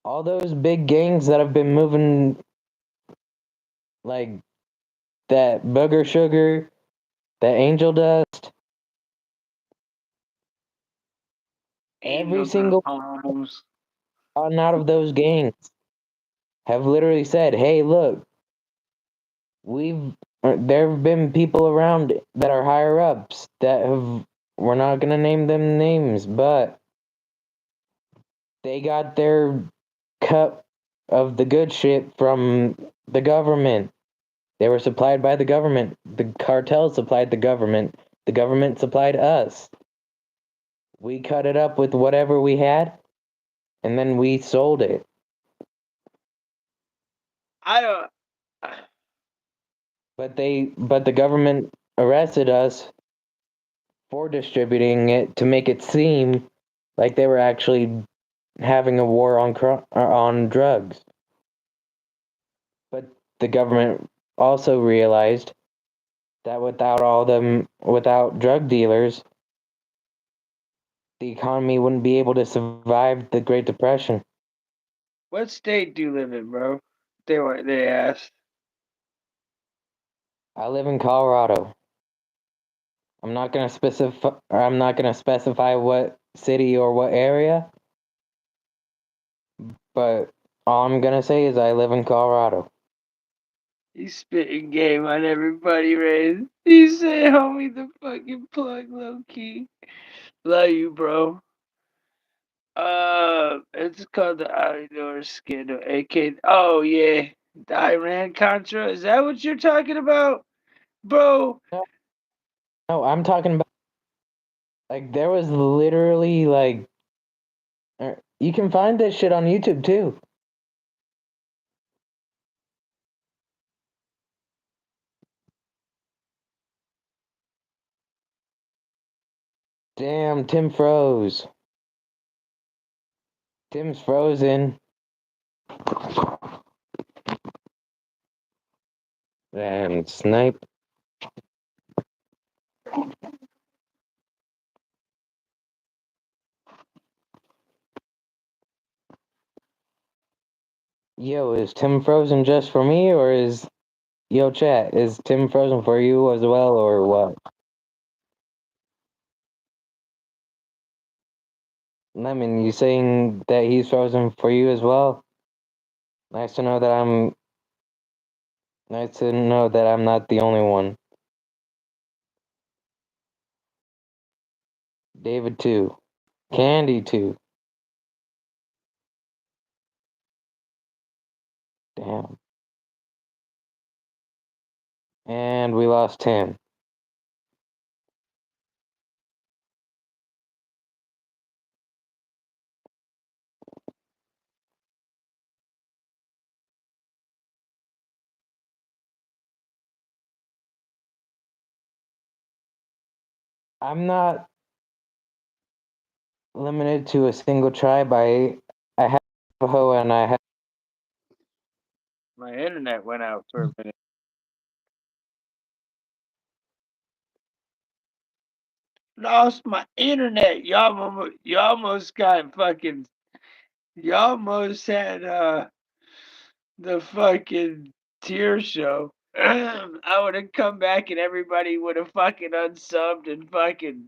S2: All those big gangs that have been moving like that Booger Sugar, that Angel Dust, every
S1: Angels and
S2: single
S1: homes.
S2: one out of those gangs have literally said, "Hey, look, we've there have been people around that are higher ups that have we're not gonna name them names, but they got their cut of the good shit from the government. They were supplied by the government. The cartel supplied the government. The government supplied us. We cut it up with whatever we had, and then we sold it.
S1: I don't.
S2: But the government arrested us for distributing it to make it seem like they were actually having a war on drugs. But the government also realized that without drug dealers, the economy wouldn't be able to survive the Great Depression.
S1: What state do you live in, bro? They asked.
S2: I live in Colorado. I'm not gonna specify what city or what area, but all I'm gonna say is I live in Colorado.
S1: He's spitting game on everybody, Ray. He said, homie, the fucking plug, low key. Love you, bro. It's called the Outdoor Scandal, aka. Oh yeah, the Iran Contra. Is that what you're talking about, bro?
S2: No, no, I'm talking about like there was literally like you can find this shit on YouTube too. Damn, Tim froze. Tim's frozen. And snipe. Yo, is Tim frozen just for me, or is... Yo, chat, is Tim frozen for you as well, or what? Lemon, you saying that he's frozen for you as well? Nice to know that I'm... Nice to know that I'm not the only one. David too. Candy too. Damn. And we lost Tim. I'm not limited to a single tribe. I have Navajo and I have...
S1: My internet went out for a minute. Lost my internet. You almost got fucking. You almost had the fucking tear show. I would have come back and everybody would have fucking unsubbed and fucking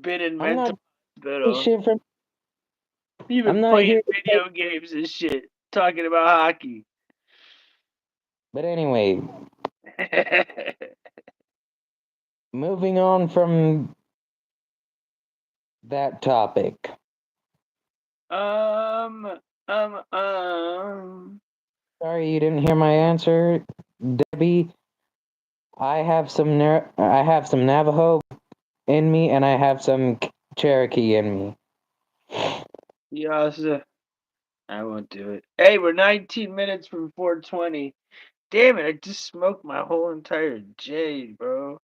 S1: been in
S2: I'm not
S1: mental hospital.
S2: shit from...
S1: You've
S2: I'm
S1: been
S2: not
S1: playing
S2: here.
S1: video games and shit, talking about hockey.
S2: But anyway, moving on from that topic.
S1: um,
S2: Sorry you didn't hear my answer, Debbie. I have some Navajo in me, and I have some Cherokee in me.
S1: yes, I won't do it. Hey, we're 19 minutes from 420. Damn it, I just smoked my whole entire J, bro.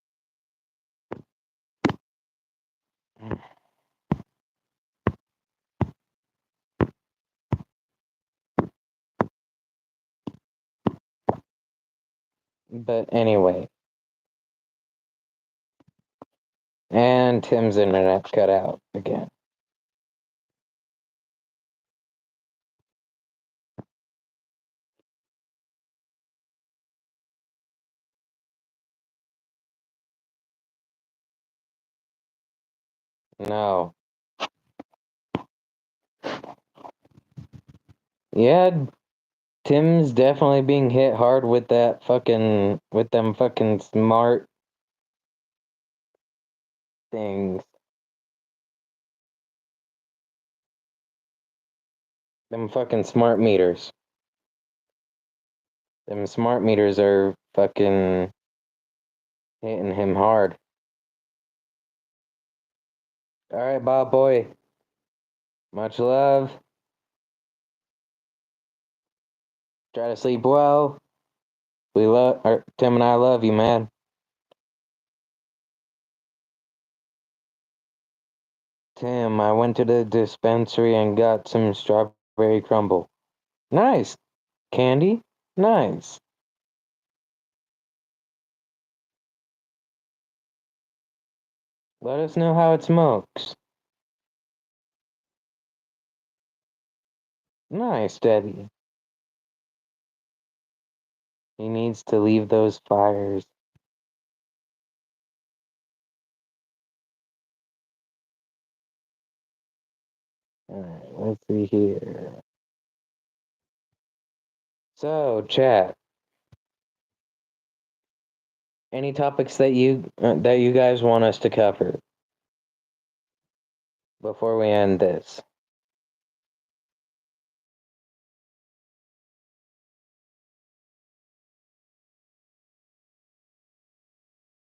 S2: But anyway. And Tim's internet cut out again. No. Yeah, Tim's definitely being hit hard with them fucking smart things. Them fucking smart meters. Them smart meters are fucking hitting him hard. Alright, Bob boy. Much love. Try to sleep well. Tim and I love you, man. Tim, I went to the dispensary and got some strawberry crumble. Nice. Candy? Nice. Let us know how it smokes. Nice, Debbie. He needs to leave those fires. Alright, let's see here. So, chat. Any topics that you guys want us to cover before we end this?